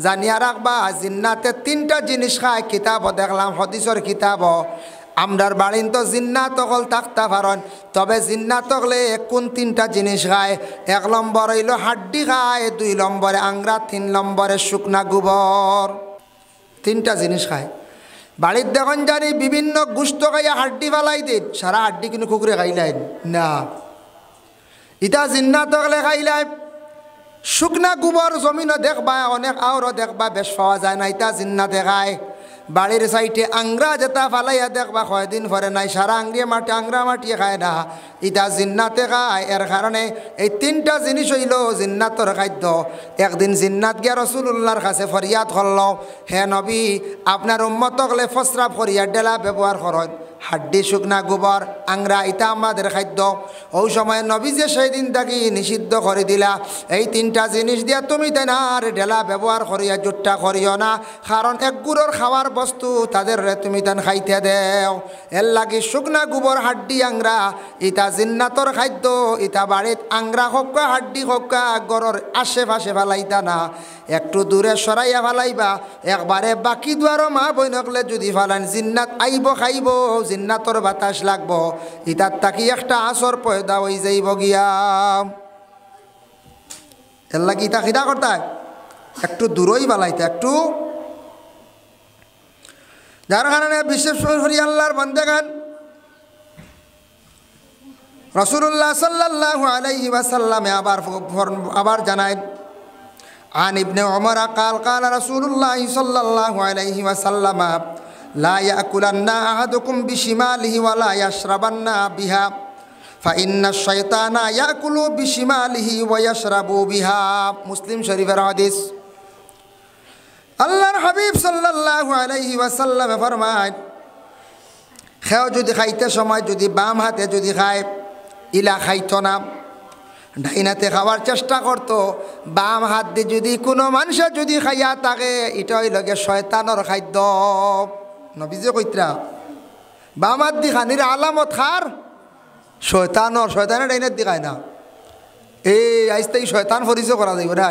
জানিয়া রাখবা জিন্নাতে তিনটা জিনিস খায়। কিতাব দেখলাম হদিসর কিতাব আমরার বাড়িন তো জিন্নাত হল থাকতে পারেন, তবে জিন্নাত হলে কোন তিনটা জিনিস খায়? 1 নম্বর হইল হাড্ডি খায়, 2 নম্বরে আংরা, 3 নম্বরে শুকনা গোবর। তিনটা জিনিস খায়। বাড়ির দেখুন জানি বিভিন্ন গুস্ত খাইয়া হাড্ডি ফালাই দিন, সারা হাড্ডি কিন্তু কুকুরে খাইলেন না। ইটা জিন্নাত হলে খাইলাই শুকনা গোবর জমিনও দেখবা, অনেক আওরও দেখবা বেশ পাওয়া যায় না, ইটা জিন্না দেখায়। বাড়ির সাইডে আংরা যেটা ফালাইয়া দেখবা কয়দিন পরে নাই, সারা আংরা মাটি খায় না, ইটা জিন্নাতে খায়। এর কারণে এই তিনটা জিনিস হইল জিন্নাতর খাদ্য। একদিন জিন্নাত গিয়া রসুল্লাহর কাছে ফরিয়াদ করল, হে নবী আপনার উম্মত হলে ফসরাব করিয়া ডেলা ব্যবহার করেন, হাড্ডি শুকনা গোবর আংরা ইটা আমাদের খাদ্য। ওই সময় নবী যে সেই দিন তাকে নিষিদ্ধ করে দিলা, এই তিনটা জিনিস দিয়া তুমি তাই না আর ডেলা ব্যবহার করিয়া জুট্টা করিও না, কারণ এক গুড়োর খাওয়ার বস্তু তাদের তুমি তান খাইতে দেও। এর লাগি শুকনা গোবর হাড্ডি আংরা ইটা জিন্নাতর খাদ্য। ইটা বাড়িত আংরা হক্কা হাড্ডি হক্কা গড়ের আশেপাশে ফালাইতা না, একটু দূরে সরাইয়া ফালাইবা। একবারে বাকি দুয়ারও মা বইনকলে যদি ফালান জিন্নাত আইব খাইব, জিন্নাতর বাতাস লাগব, ইটার তাকি একটা আসর পয়দা হয়ে যাইব গিয়া। এর লাগি ইটা খিদা করতায় একটু দূরই ফালাইতে একটু। যার কারণে বিশেষ করে আল্লাহর বান্দাগান রাসূলুল্লাহ সাল্লাল্লাহু আলাইহি ওয়াসাল্লামে আবার জানায়, আন ইবনে উমর قال قال رسول الله صلى الله عليه وسلم لا يأكلن أحدكم بشماله ولا يشربن بها فإن الشيطان يأكل بشماله ويشرب بها। মুসলিম শরীফের হাদিস। আল্লাহর হাবিব সাল্লাল্লাহু আলাইহি ওয়াসাল্লাম ফরমায়, খেও যদি খাইতে সময় যদি বাম হাতে যদি খায় ইলা খাইতো না, ডাইনাতে খাওয়ার চেষ্টা করতো। বাম হাত দিয়ে যদি কোনো মানুষের যদি খাইয়া থাকে এটা হইল গে শয়তানের খাদ্য। নবীজে কইত্রা বাম হাত দি খানির আলামত খার শয়তানের ডাইনাত দি খায় না। এই আইসতে শয়তান পরিচয় করা যাইব না।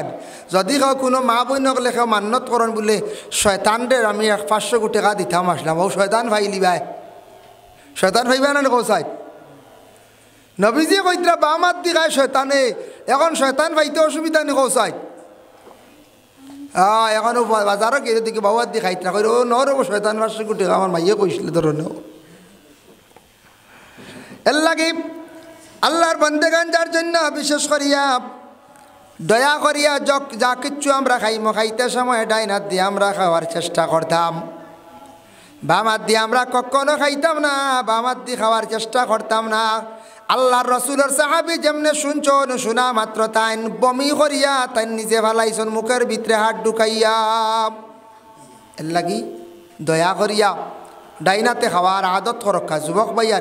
যদি কেউ কোনো মা বইনক লেখা মান্যত করেন বলে শয়তানদের আমি 500 কোটি টাকা দিতাম আসলাম, ও শয়তান ভাইলি ভাই, শয়তান ভাইবা না কৌসাই। নবীজি কইত্রা বাম হাত দি খায় শয়তানে, এখন শয়তান ভাইতে অসুবিধা নেই কৌসাই। এখন বাজারও গিয়ে দিকে বাবু হাত দি খাইত্রা কই ও নরব শয়তান 500 কোটি টাকা আমার মাইয়ে কইছিল ধরনের। এর লাগে আল্লাহর বান্দাগান যার জন্য বিশেষ করিয়া দয়া করিয়া যা কিচ্ছু আমরা খাইতে সময় ডাইনাত দিয়ে আমরা খাওয়ার চেষ্টা করতাম, বাম হাত দিয়ে আমরা কখনো খাইতাম না, বাম হাত দিয়ে খাওয়ার চেষ্টা করতাম না। আল্লাহর রসুলের সাহাবী যেমনে শুনছন, শোনা মাত্র তাইন বমি করিয়া তাই নিজে ফালাইছন মুখের ভিতরে হাত ঢুকাইয়া। এর লাগি দয়া করিয়া ডাইনাতে খাওয়ার আদত করক্কা। যুবক ভাইয়া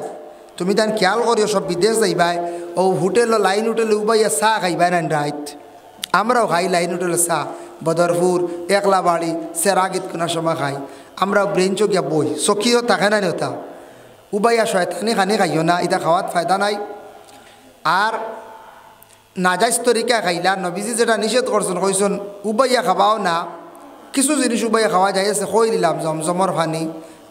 তুমি তান খেয়াল করিও, সব বিদেশ যাইবাই ও হোটেল লাইন হোটেলে উবাইয়া চাহ খাইবাই না রাইত। আমরাও খাই লাইন হোটেলে চাহ, বদরপুর একলাবাড়ি সেরাগিত কোনার সময় খাই। আমরাও ব্রেঞ্চো গিয়া বই চকিও থাকে না নেতা উবাইয়া শয়তানি খানি খাইও না, এটা খাওয়াত ফায়দা নাই। আর নাজাইজ তরিকা খাইলা নবীজি যেটা নিষেধ করছেন কইছেন উবাইয়া খাবাও না। কিছু জিনিস উবাইয়া খাওয়া যায় আছে, কই দিলাম জমজমর পানি।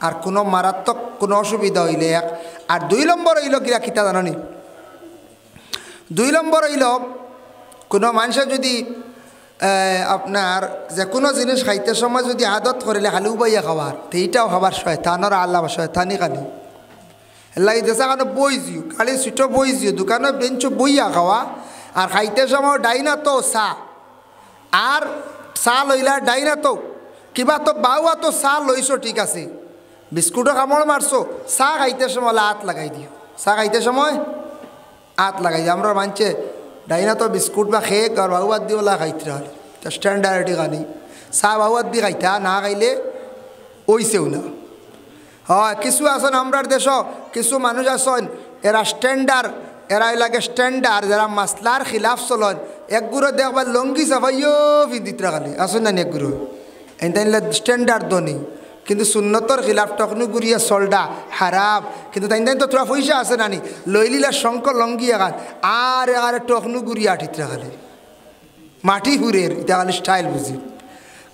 আর কোনো মারাত্মক কোনো অসুবিধা হইলে এক। আর 2 নম্বর হইল কিরা কিতা জানানি, 2 নম্বর হইল কোনো মানুষের যদি আপনার যে কোনো জিনিস খাইতে সময় যদি আদত করিলে খালি উবাইয়া খাওয়ার, তো এইটাও খাবার শয়তানের আল্লাহ শয়তানি খালি লাগে দেশা কারণে বই দিও খালি সিটো বই দিও দোকানে বেঞ্চ বইয়া খাওয়া। আর খাইতে সময় ডাইনা তো চা, আর চা লইলা ডাইনা তো কিবা তো বাউয়া তো চা লইছো ঠিক আছে, বিস্কুটও কামড় মারছো, চা খাইতে সময় হাত লাগাই দিও, চা খাইতে সময় হাত লাগাই দিও। আমরা মানছে ডাইনা তো বিস্কুট বা খেয়ে আর বাউয়াত দিয়ে ওলা খাইতে হলে তা স্ট্যান্ডার্ডে খানি চা বাউয়াত দিয়ে খাইতা না খাইলে ওইছেও না। হয় কিছু আছেন আমরার দেশ, কিছু মানুষ আছেন এরা স্ট্যান্ডার্ড, এরা লাগে স্ট্যান্ডার্ড যারা মাসলার খিলাফ চলন। এক গুঁড়ো দেখবার লঙ্গি চাপাইও ফিদিত্রা খালি আসুন না এক গুঁড়ো এনতাইলে স্ট্যান্ডার্ড দনি, কিন্তু সুন্নতর খিলাফ টকনু গুড়িয়া চলডা হারাপ। কিন্তু তাই তো তোরা পয়সা আছে নানি লইলিলা শঙ্ক লঙ্গি এখান আর টকনু গুড়িয়া আঠিত্রা খালি মাটি হুরের এটা খালি স্টাইল বুঝি।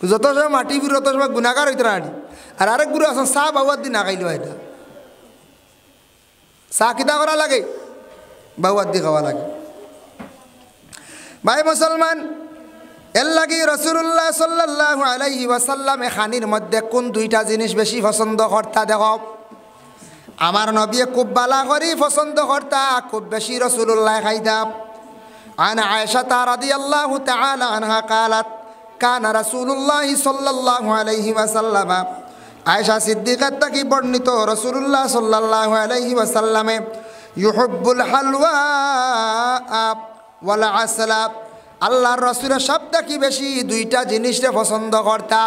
যত সময় মাটি বুড়ো তত সময় গুণাগার হইতে রানি। আর আরেক গুরু আসেন চাহ বাবুয়ার দিন না খাইলে হয় না। চাহ কিতা করা লাগে? বাবুয়ার দিয়ে খাওয়া লাগে। ভাই মুসলমান, এর লাগি রাসূলুল্লাহ সাল্লাল্লাহু আলাইহি ওয়াসাল্লাম খানির মধ্যে কোন দুইটা জিনিস বেশি পছন্দ করতা দেখ। আমার নবী খুব বালা করি পছন্দ করতা, খুব বেশি রাসূলুল্লাহ খাইতা। আন আয়েশা রাদিয়াল্লাহু তাআলা আনহা قالت كان رسول الله صلى الله عليه وسلم আয়েশা সিদ্দিকার থেকে বর্ণিত রাসূলুল্লাহ সাল্লাল্লাহু আলাইহি ওয়াসাল্লামে ইউহিব্বুল হালওয়া ওয়াল আসলা, আল্লাহর রাসূলের সবটা কি বেশি দুইটা জিনিসে পছন্দ করতা।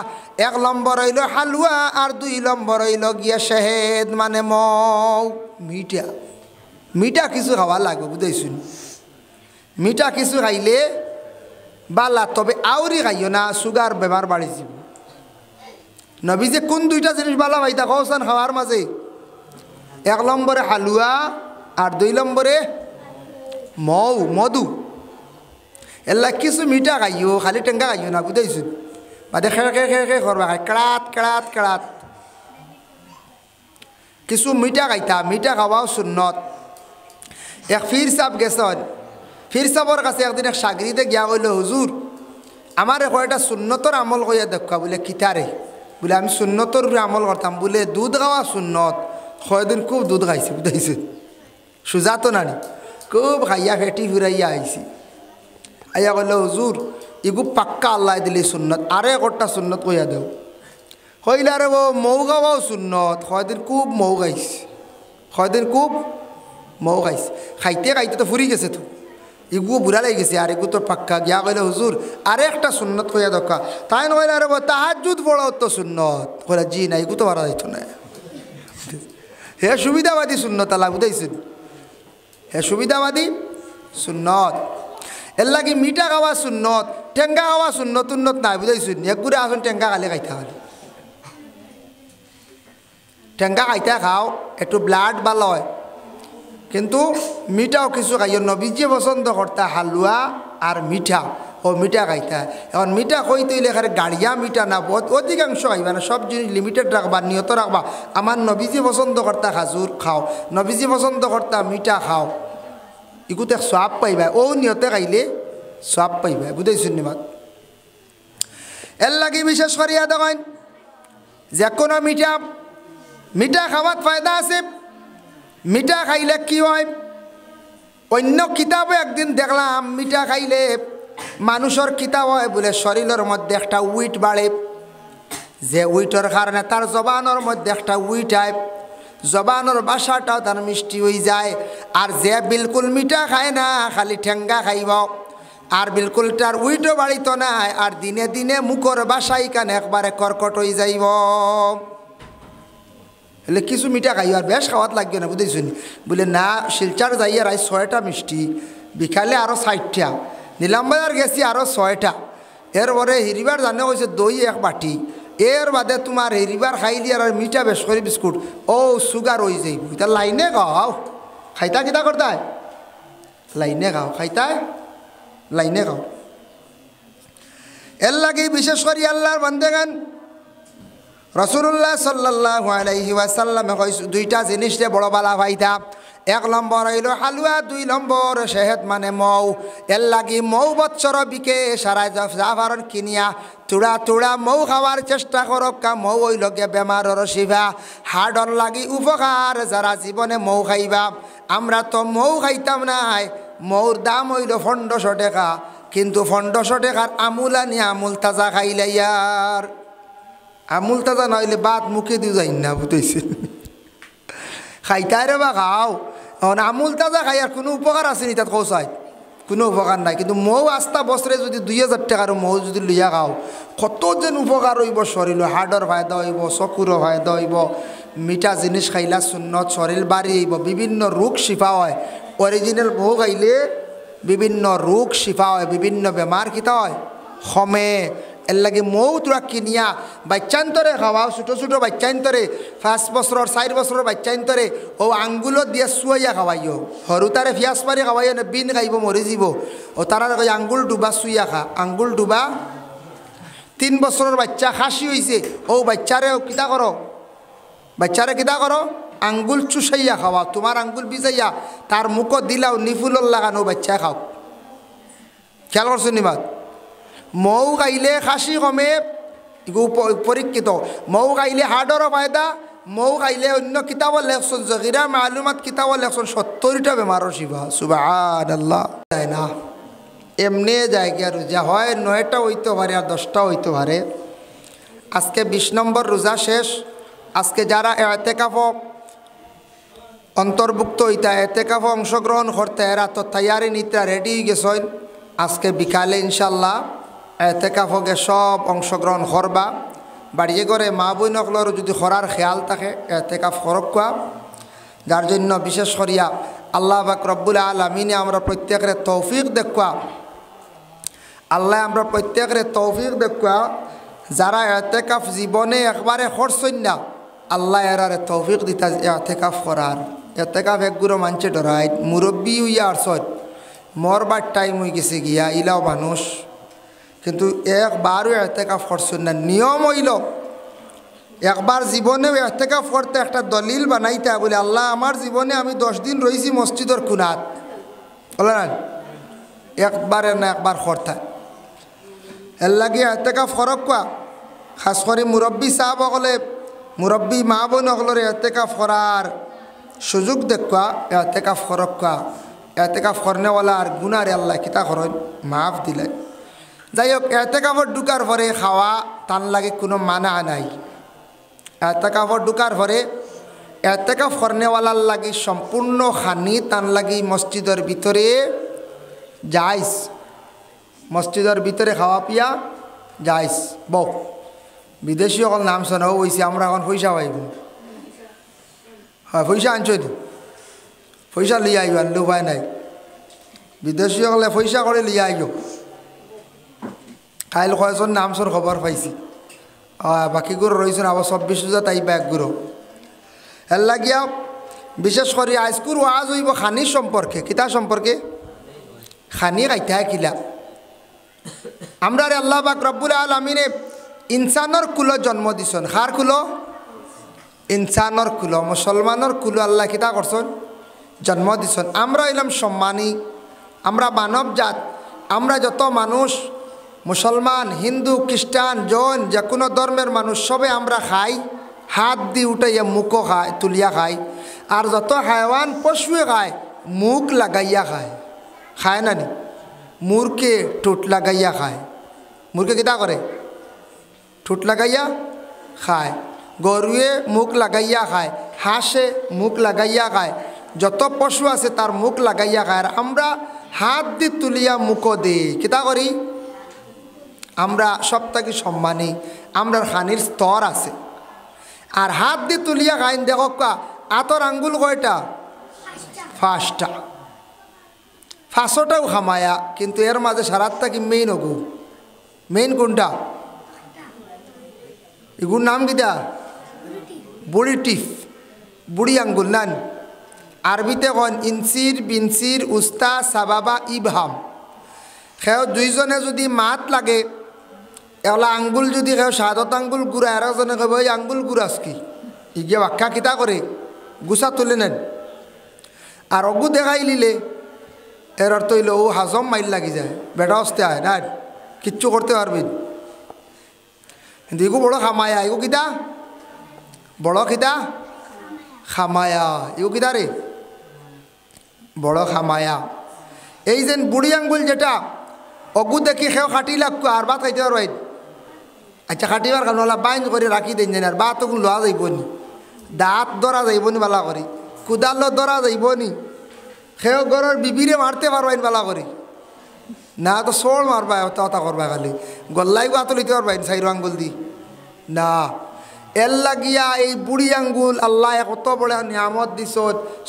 এক নম্বর হইল হালুয়া আর দুই নম্বর হইল গিয়া শহদ মানে মৌ। মিঠা মিঠা কিছু খাওয়া লাগবে বুঝাইছুন। মিঠা কিছু খাইলে বালা, তবে আউরি খাইও না, সুগার বেমার বাড়ি যাব। নবী যে কোন দুইটা জিনিস বালা ভাইতা কওছেন খাওয়ার মাঝে? এক নম্বরে হালুয়া আর দুই নম্বরে মৌ মধু। এলা কিছু মিঠা খাইও, খালি টেঙ্গা খাইও না বুঝাইছুন। বাদে খেয়ে খেয়ে খেয়ে খেয়ে করবা, খাই কেড়াত কেড়াত কেড়াত। কিছু মিঠা খাইতা, মিঠা খাওয়াও সুন্নত। এক ফির সাহেব গেছেন, ফির সাহেবর কাছে একদিন এক সাগরিদে গিয়া কইল, হুজুর আমার কয়টা সুন্নতর আমল কইয়া দেখা। বলে কিতারে? বলে আমি সুন্নতর আমল করতাম। বলে দুধ খাওয়া সুন্নত। কয়দিন খুব দুধ খাইছি বুঝাইছে, সুজা তো নানি, খুব খাইয়া ফেটি ফিরাইয়া আইছি। আইয়া কইল, হুজুর ইগু পাক্কা আল্লাহ দিলে সুন্নত, আরে একটা সুন্নত কইয়া দেও। কইলে আরে মৌ খাওয়াও সুন্নত। কয়দিন খুব মৌ খাইছি, কয়দিন খুব মৌ খাইছি। খাইতে খাইতে তো ফুরি গেছে, তো ইগু বুড়া লাগি গেছে। আর ইগু তো পাক্কা। গিয়া কইলে, হুজুর আরে একটা সুন্নত কইয়া দরকার। তাই কইলে আরে তাহাজ্জুদ পড়াও তো সুন্নত। কইলা জি না, ইগু তো পারা যাইতো না। হে সুবিধাবাদী সুন্নত আল্লাহ বুঝাইছেন, হে সুবিধাবাদী সুন্নত। এর লাগি মিঠা খাওয়া সুন্নত, টেঙ্গা খাওয়া সুন্নত উন্নত নাই বুঝাইছুন। একগুড়ে আসুন টেঙ্গা খালে খাইতে খালি টেঙ্গা খাইতে খাও, একটু ব্লাড ভালো হয়। কিন্তু মিঠাও কিছু খাইও। নবীজি পছন্দ করতা হালুয়া আর মিঠা। ও মিঠা খাইতা। এখন মিঠা কইতে হইলে এখানে গাড়িয়া মিঠা না, অধিকাংশ খাইবা না, সব জিনিস লিমিটেড রাখবা, নিয়ত রাখবা। আমার নবীজি পছন্দ করতা খাজুর খাও, নবীজি পছন্দ করতা মিঠা খাও। ইগুতে সব পাইবা, ও নিয়তে খাইলে সব পাইবা বুঝাইছুন নিমাত। এর লাগি বিশেষ করিয়া দেখেন যে কোনো মিঠা মিঠা খাওয়াত ফায়দা আছে। মিঠা খাইলে কি হয়? অন্য কিতাবে একদিন দেখলাম মিঠা খাইলে মানুষের কিতাব হয় বলে শরীরের মধ্যে একটা উইট বাড়ে। যে উইটের কারণে তার জবানের মধ্যে একটা উইট হয়, জবানের বাসাটাও তার মিষ্টি হয়ে যায়। আর যে বিলকুল মিঠা খায় না, খালি ঠেঙ্গা খাইব, আর বিলকুল তার উইটও বাড়িত নাই, আর দিনে দিনে মুখর বাসাই কান একবারে কর্কট হয়ে যাইব। হলে কিছু মিঠা খাইও, আর বেশ খাওয়াত লাগবে না বুঝেছুন। বলে না, শিলচার যাইয়া রাই 6টা মিষ্টি, বিকালে আরও 60টা, নীলামবাজার গেছি আরও 6টা। এরপরে হিরিবার জানে কইছে দই 1 বাটি। এর বাদে তোমার হেরিবার খাইলি আর মিঠা বেশ করে বিস্কুট, ও সুগার হয়ে যাইব। এটা লাইনে খাও, খাইতা কিতা করতায় লাইনে খাও, খাইতায় লাইনে খাও। এর লাগে বিশেষ করে আল্লাহর বান্দাগান রাসূলুল্লাহ সাল্লাল্লাহু আলাইহি ওয়াসাল্লাম দুইটা জিনিসে বড় বালা ফাইদা। 1 নম্বর হইল হালুয়া, 2 নম্বর শহদ মানে মৌ। এর লাগি মৌ বৎসর বিকে সারাই জাফারন কিনিয়া তুড়া তুড়া মৌ খাওয়ার চেষ্টা করক। মৌ হইল গে বেমারর শিবা, হাড়র লাগি উপকার। যারা জীবনে মৌ খাইবা, আমরা তো মৌ খাইতাম নাই। মৌর দাম হইল 1500 টাকা, কিন্তু 1500 টাকার আমুল আনি আমুল তাজা খাইলে ইয়ার আমুল তাজা না হইলে বাদ মুখে দিয়ে যাই না বুঝেছি। খাইতাই রে বা খাও, আমুল তাজা খাই আর কোনো উপকার আছে নি তাত কৌসাই? কোনো উপকার নাই। কিন্তু মৌ আস্তা বছরে যদি 2000 টাকার মৌ যদি লইয়া খাও, কত যেন উপকার হইব শরীর, হার্টর ফায়দা হইব, চকুরও ফায়দা হইব। মিঠা জিনিস খাইলা সুন্নত, শরীর বাড়ি হইব, বিভিন্ন রোগ শিফা হয়। অরিজিনাল মৌ খাইলে বিভিন্ন রোগ শিফা হয়, বিভিন্ন বেমার কিতা হয় কমে। এর লাগে মৌ তোরা কিনিয়া বাচ্চান্তরে খাওয়াও, ছোটো ছোটো বাচ্চান্তরে 5 বছর 4 বছরের বাচ্চান্তরে ও আঙ্গুলো দিয়ে শুয়াইয়া খাওয়াইও। সরু তারে পিঁয়াজ মারি খাওয়াইও না, বিন খাইব মরি যাব। ও তারা আঙ্গুল ডুবা শুইয়া খা, আঙ্গুল ডুবা 3 বছরের বাচ্চা খাসি হয়েছে, ও বাচ্চারেও কিতা করো, বাচ্চারে কিতা করো, আঙ্গুল চুষাইয়া খাওয়া, তোমার আঙ্গুল ভিজাইয়া তার মুখও দিলাও, নিফুলর লাগানো বাচ্চা খাও। খেয়াল করছো নিবাদ? মৌ খাইলে খাসি কমে, পরীক্ষিত। মৌ খাইলে হার্টরও ফায়দা, মৌ খাইলে অন্য কিতাবও লেখছেন, জহিরা মালুমাত কিতাবও লেখছেন 70টা বেমারও শিবা। সুবহানাল্লাহ। তাই না এমনি যায় কি আর যা হয় 9টা হইতে পারে আর 10টা হইতে পারে। আজকে 20 নম্বর রোজা শেষ। আজকে যারা এতেকাফ অন্তর্ভুক্ত হইতা, এতেকাফ অংশগ্রহণ করতে, এরা তো তৈয়ারি নিতে রেডি গেছেন। আজকে বিকালে ইনশাল্লাহ এতেকাফকে সব অংশগ্রহণ করবা। বাড়িয়ে করে মা বোন সকলের যদি করার খেয়াল থাকে এতেকাফ করবা। যার জন্য বিশেষ করিয়া আল্লাহ পাক রব্বুল আলামিনে আমরা প্রত্যেকের তৌফিক দেখুয়া, আল্লাহ আমরা প্রত্যেকের তৌফিক দেখুয়া। যারা এতেকাফ জীবনে একবারে করছেন না, আল্লাহ এরারে তৌফিক দিতা এতেকাফ করার। এতেকাফ একগুলো মানছে ডরাই, মুরব্বী হইয়া আসত, মরবার টাইম হয়ে গেছে গিয়া, ইলাও মানুষ কিন্তু একবারও এতেকাফ করছেন না। নিয়ম হইল একবার জীবনেও এতেকাফ করতে একটা দলিল বানাইতে বলে, আল্লাহ আমার জীবনে আমি 10 দিন রয়েছি মসজিদের খুনাত, বলে না একবারে না একবার করতে। এর লাগে এতেকাফ করক কোয়া, খাস করে মুরব্বী সাহাব হলে, মুরব্বী মা বোন হলের এতেকাফ করার সুযোগ দেখুয়া, এতেকাফ করক কোয়া। এতেকাফ করনেওয়ালা আর গুনারে আল্লাহ কিতা করেন, মাফ দিলে। যাই হোক, এতেকাফর ঢুকার পরে খাওয়া তান লাগে কোনো মানা নাই। এতেকাফর ঢুকার পরে এতেকাফ করনেওয়ালার লাগে সম্পূর্ণ খানি তান লাগি মসজিদের ভিতরে যাইস, মসজিদের ভিতরে খাওয়া পিয়া যাইস। বউ বিদেশি অকল নাম শোনাও হয়েছে, আমরা এখন পয়সা পাইব। হয় পয়সা আনছো, পয়সা লিয়ে আইব, আনলে উপায় নাই। বিদেশি হলে পয়সা করে লিয়ে আইব। কাইল কয়জন নামসর খবর পাইছি, বাকিগুলো রয়েছেন আবার 24 তাইবা একগুলো। এর লাগিয়া বিশেষ করে আজকুর ওয়াজ হইব খানির সম্পর্কে। কিতা সম্পর্কে? খানি খাইতে কিলা। আমরা আল্লাহ পাক রব্বুল আলামিনে ইনসানর কুলো জন্ম দিছেন। কার কুলো? ইনসানর কুলো, মুসলমানের কুলো আল্লাহ কিতা করছেন, জন্ম দিছেন। আমরা হইলাম সম্মানী, আমরা মানব জাত। আমরা যত মানুষ, মুসলমান, হিন্দু, খ্রিস্টান, জৈন, যে কোনো ধর্মের মানুষ সবে আমরা খাই, হাত দিয়ে উঠাইয়া মুখও খায়, তুলিয়া খায়। আর যত হায়ওয়ান পশুয়ে খায় মুখ লাগাইয়া খায়, খায় না নি? মুরকে ঠোঁট লাগাইয়া খায়। মুরকে কিতা করে? ঠোঁট লাগাইয়া খায়। গরুয়ে মুখ লাগাইয়া খায়, হাঁসে মুখ লাগাইয়া খায়। যত পশু আছে তার মুখ লাগাইয়া খায়। আর আমরা হাত দিয়ে তুলিয়া মুখও দিই, কিতা করি? আমরা সব থেকে সম্মানী, আমরা খানির স্তর আছে। আর হাত দিয়ে তুলিয়া খাইন দেখো আতর আঙ্গুল কয়টা? 5টা। 5টাও খামায়া, কিন্তু এর মাঝে সারাত থাকি মেইন ওগু। মেইন কোনটা? এগুর নাম কিতা? বুড়ি টিফ, বুড়ি আঙ্গুল নান। আরবিতে কন ইনসির, বিনসির, উস্তা, সাবাবা, ইবহাম। সেও দুইজনে যদি মাত লাগে, এলা আঙ্গুল যদি কেউ 7 আঙ্গুল গুড়া, এরজনে কব ওই আঙ্গুল গুড়াস কি, ইগে বাক্যা কিতা করে গুছা তুলে নেন। আর অগু দেখাই লিলে এর অর্থ হইল ও হাজম মাইল লাগি যায়, বেটা আসতে হয় না, কিচ্ছু করতে পারবেন। কিন্তু এগু বড় খামায়া, এগু কিতা বড় কিতা খামায়া, এগু কিতা রে বড় খামায়া। এই যে বুড়ি আঙ্গুল যেটা অগু দেখি সেও খাটি লাগতো আর ভাত খাইতে পারবাই। আচ্ছা খাটিবার কারণ ওলা বাইন করে রাখি দেন যেন, আর ভাত তখন লোয়া যাইব নি, দাঁত ধরা যাইব নি বালা করে, কুদাল ধরা যাইব নি, সেও ঘরের বিবিরে মারতে পারবাইন বালা করে না, তো সোল মারবা তা করবা, খালি গল্লাই গাত লইতে পারবাইন 4 আঙ্গুল দি না। এর লাগিয়া এই বুড়ি আঙ্গুল আল্লাহ কত বড় নিয়ামত দিছ,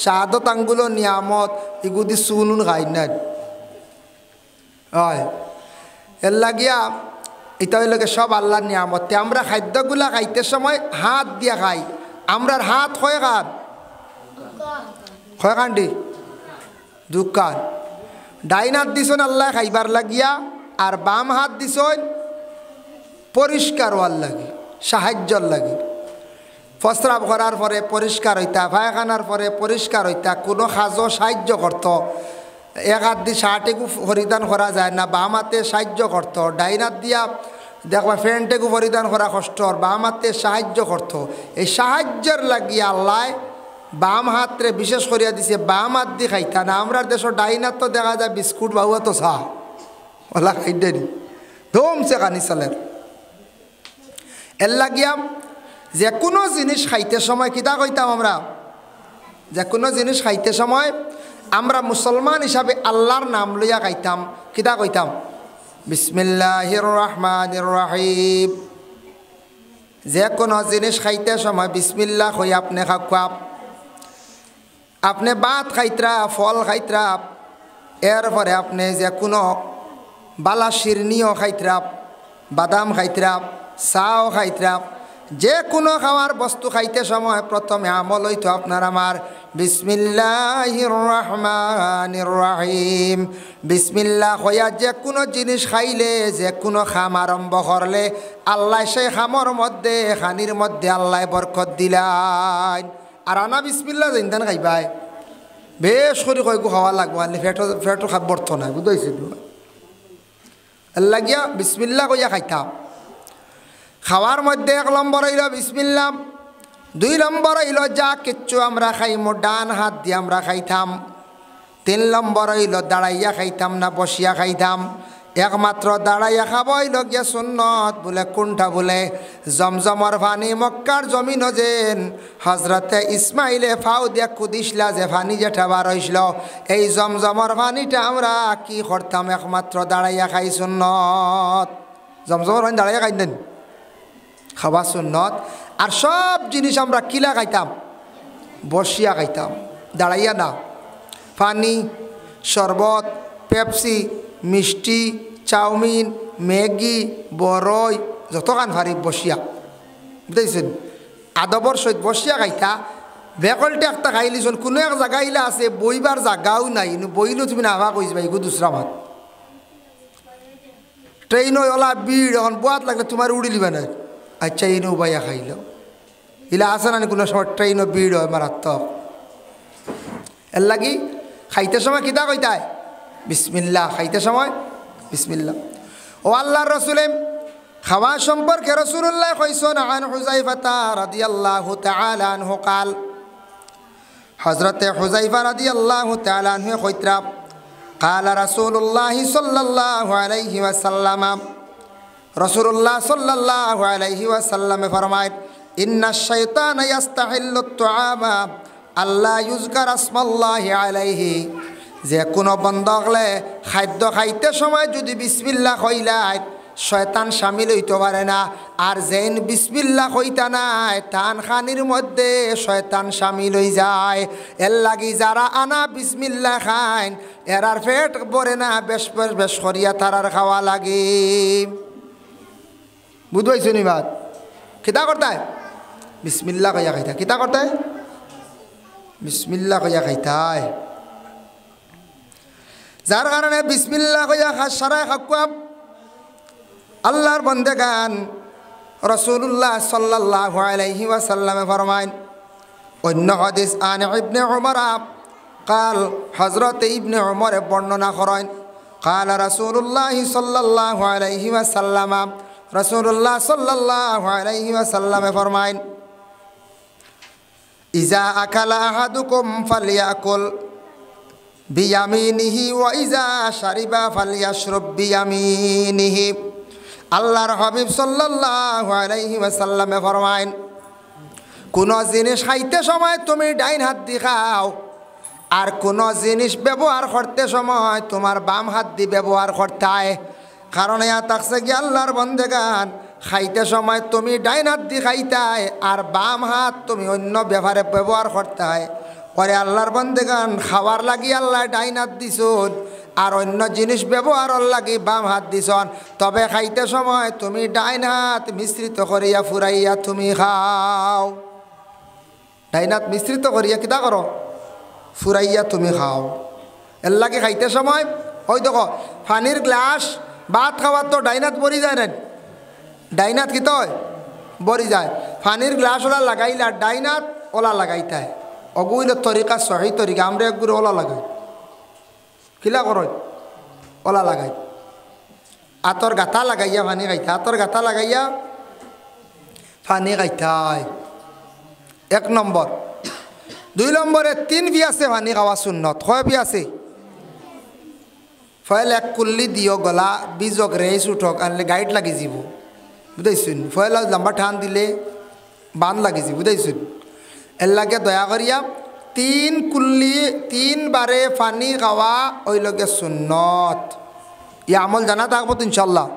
7 আঙ্গুলও নিয়ামত, এগু দি চুনুন খাই না হয়। এর লাগিয়া এটা হইলকে সব আল্লাহর নিয়ামত। আমরা খাদ্যগুলা খাইতে সময় হাত দিয়া খাই। আমরার হাত কয় কান? কয় কান্ডি? 2 কান। ডাইন হাত দিছন আল্লাহ খাইবার লাগিয়া, আর বাম হাত দিছন পরিষ্কার হওয়ার লাগে, সাহায্যর লাগে। প্রস্রাব করার পরে পরিষ্কার হইতা, পায়খানার পরে পরিষ্কার হইতা, কোনো কাজও সাহায্য করত। এক হাত দিয়ে শার্টেকু পরিধান করা যায় না, বাম হাতে সাহায্য করত। ডাইন হাত দিয়া দেখবা প্যান্টেকু পরিধান করা কষ্ট, বাম হাতে সাহায্য করত। এই সাহায্যের লাগিয়ে আল্লাহ বাম হাতরে বিশেষ করিয়া দিছে, বাম হাত দিয়ে খাইতা না। আমরা দেশের ডাইন হাত তো দেখা যায় বিস্কুট বাবুয়া তো চা ওলা খাইডেনি ধমছে কানি চালের। এর লাগিয়া যে কোনো জিনিস খাইতে সময় কিতা কইতাম আমরা, যে কোনো জিনিস খাইতে সময় আমরা মুসলমান হিসাবে আল্লাহর নাম লইয়া খাইতাম। কিতা কইতাম? বিসমিল্লাহির রহমানির রহিম। যে কোনো জিনিস খাইতে সময় বিসমিল্লাহ কই আপনি খাওয়া। আপনি ভাত খাইতরা, ফল খাইতরা, এরপরে আপনি যে কোনো বালা শিরনিও খাইতরা, বাদাম খাইতরা, চাও খাইতরা, যে কোনো খাওয়ার বস্তু খাইতে সময় প্রথমে আমল হইতো আপনার আমার বিসমিল্লাহির রহমানির রহিম। বিসমিল্লাহ হইয়া যে কোনো জিনিস খাইলে, যে কোনো খাম আরম্ভ করলে আল্লাহ সেই খামর মধ্যে, খানির মধ্যে আল্লাহ বরকত দিলাইন। আর আনা বিসমিল্লাহ জিন্দান খাইবাই বেশ করে কয়েকু খাওয়া লাগবো, আনলে ফেটো খাব বর্ত নাই, বুঝতে লাগিয়া বিসমিল্লাহ কইয়া খাইতাম। খাওয়ার মধ্যে 1 নম্বর হইল বিসমিল্লাহ, 2 নম্বর হইল যা কিচ্ছু আমরা খাইমো ডান হাত দিয়ে আমরা খাইতাম, 3 নম্বর হইল দাঁড়াইয়া খাইতাম না বসিয়া খাইতাম। একমাত্র দাঁড়াইয়া খাব হইল গিয়া সুন্নত। বলে কোনটা? বলে জমজমর পানি মক্কার জমিন যেন হজরতে ইসমাইলে ফাও দিয়া কুদিসলা যে পানি যেটা বার হইছিল, এই জমজমর পানিটা আমরা কি করতাম? একমাত্র দাঁড়াইয়া খাই সুন্নত। জমজমর পানি দাঁড়াইয়া খাইতেন, খাওয়া সুন্নত। আর সব জিনিস আমরা কিলা খাইতাম? বসিয়া খাইতাম, দাঁড়াইয়া না। পানি, শরবত, পেপসি, মিষ্টি, চাউমিন, ম্যাগি, বরই যতখান ভারি বসিয়া, বুঝতেছেন? আদবর সহিত বসিয়া খাইতা। বেকলটা একটা খাইলিছন, কোনো এক জায়গা ইলা আছে বইবার জায়গাও নাই, বইলেও তুমি নাভা কইস ভাই গো দুসরা মাত। ট্রেন ওলা ভিড়, এখন বোয়াত লাগলে তোমার উড়ি লিবা না। আচ্ছা ইনো বাইয়া খাইল ইলা আছে না কোনো সময় ট্রেনও ভিড় হয় মারাত্মক। এর লাগি খাইতে সময় কিতা কইতায়? বিসমিল্লাহ। খাইতে সময় বিসমিল্লাহ। ও আল্লাহর রাসূলে খাওয়া সম্পর্কে রাসূলুল্লাহ কইছেন, আন হুযায়ফা রাদিয়াল্লাহু তাআলা আনহু قال, হযরতে হুযায়ফা রাদিয়াল্লাহু তাআলা আনহু কইতরা, قال রাসূলুল্লাহ সাল্লাল্লাহু আলাইহি ওয়াসাল্লাম, রাসূলুল্লাহ সাল্লাল্লাহু আলাইহি ওয়াসাল্লামে ফরমায়, ইন্নাশ শাইতানা ইয়াস্তাহিল্লুত তুআমা আল্লা ইউযকার আসমাল্লাহি আলাইহি। যে কোনো বন্ধকলে খাদ্য খাইতে সময় যদি বিসমিল্লাহ কইলাই শয়তান শামিল হইতে পারে না। আর যেন বিসমিল্লাহ কইতা নাই তান খানির মধ্যে শয়তান শামিল হয়ে যায়। এর লাগি যারা আনা বিসমিল্লাহ খাইন এরার পেট ভরে না, বেশ বেশ করিয়া তারার খাওয়া লাগে। বুঝবাইছো নি বাত? কিতা করতায়? বিসমিল্লাহ কইয়া খাইতা। কিতা করতায়? বিসমিল্লাহ কইয়া খাইতায়। যার কারণে বিসমিল্লাহ কইয়া সারায় খাকুয়াম আল্লাহর বন্দেগান। রাসূলুল্লাহ সাল্লাল্লাহু আলাইহি ওয়াসাল্লামে ফরমায়, অন্য হাদিস আন ইবনে উমর قال, হযরত ইবনে উমর বর্ণনা করেন, قال রাসূলুল্লাহ সাল্লাল্লাহু আলাইহি ওয়াসাল্লাম, রাসূলুল্লাহ সাল্লাল্লাহু আলাইহি ওয়াসাল্লামে ফরমায়, ইজা আকালা আহাদুকুম ফালিয়াকুল বিয়ামিনিহি ওয়া ইজা শারিবা ফালিয়াশরব বিয়ামিনিহি। আল্লাহর হাবিব সাল্লাল্লাহু আলাইহি ওয়াসাল্লামে ফরমায়, কোন জিনিস খাইতে সময় তুমি ডাইন হাত দিয়ে খাও, আর কোন জিনিস ব্যবহার করতে সময় তোমার বাম হাত দিয়ে ব্যবহার করতে হয়। কারণ ইয়া থাকছে কি আল্লাহর বন্দেগান, খাইতে সময় তুমি ডাইন হাত দিয়ে খাইতায় আর বাম হাত তুমি অন্য ব্যবহার করতে হয়। পরে আল্লাহর বন্দেগান খাওয়ার লাগি আল্লাহ ডাইন হাত দিছুন আর অন্য জিনিস ব্যবহারের লাগি বাম হাত দিছন, তবে খাইতে সময় তুমি ডাইন হাত মিশ্রিত করিয়া ফুরাইয়া তুমি খাও। ডাইন হাত মিশ্রিত করিয়া কিতা করো? ফুরাইয়া তুমি খাও। এর লাগে খাইতে সময় ওই দেখো পানির গ্লাস ভাত খাওয়ার তো ডাইন হাত পরি যায় না, ডাইনাত কি তয় বরি যায় পানির গ্লাস ওলা লাগাইলা ডাইনাত ওলা লাগাইতে হয় অগুইল তরিকা সহি তরিকা আমরা একগুলো ওলা লাগাই কিলা করো ওলা লাগাই আতর গাথা লাগাইয়া পানি খাইতে আতর গাথা লাগাইয়া পানি খাইতে 1 নম্বর 2 নম্বরে 3 পিয়াসে পানি খাওয়া সুন্নত কয় পিয়াসে ফয়েল 1 কুল্লি দিও গলা বীজক রেস উঠক আনলে গাইড লাগি যাব বুঝাইছুন ফয়েল লম্বা ঠান দিলে বান লাগি যাব বুঝাইছুন এর লাগে দয়া করিয়া 3 কুল্লি 3 বারে পানি খাওয়া ওই লগে সুন্নত ই আমল জানা থাকবো তো ইনশাল্লাহ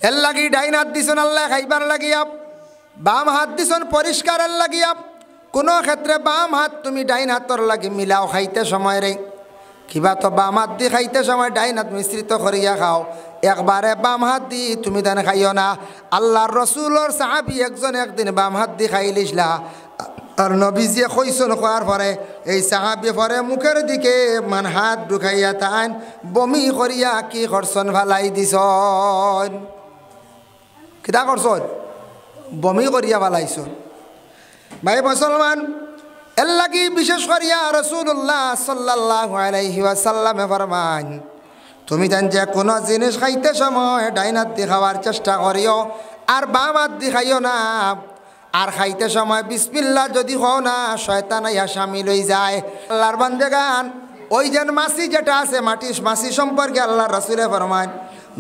এর লাগি ডাইন হাত দিছন আল্লাহ খাইবার লাগিয়া বাম হাত দিছন পরিষ্কারের লাগিয়া কোনো ক্ষেত্রে বাম হাত তুমি ডাইন হাতর লাগি মিলাও খাইতে সময় রে কিবা তো বাম হাত দি খাইতে সময় ডাইন হাত মিশ্রিত করিয়া খাও একবারে বাম হাত দি তুমি তানে খাইও না আল্লাহর রসুলর সাহাবি একজন একদিন বাম হাত দি খাইলিসলা আর নবীজিয়ে কইসন খোয়ার পরে এই সাহাবি পরে মুখের দিকে মান হাত ঢুকাইয়া তান বমি করিয়া কি করছন ভালাই দিছন কিতা করছন বমি করিয়া ভালাইছন ভাই মুসলমান এর লাগি বিশেষ করিয়া রাসূলুল্লাহ সাল্লাল্লাহু আলাইহি ওয়াসাল্লামে ফরমান তুমি জান যে কোনো জিনিস খাইতে সময় ডাইন হাত দিয়ে খাওয়ার চেষ্টা করিও আর বাম হাত দিয়ে খাইও না আর খাইতে সময় বিসমিল্লাহ যদি হও না শয়তান আইয়া শামিল হয়ে যায় আল্লাহর বান্দেগান ওই যেন মাছি যেটা আছে মাছি সম্পর্কে আল্লাহর রাসূলে ফরমান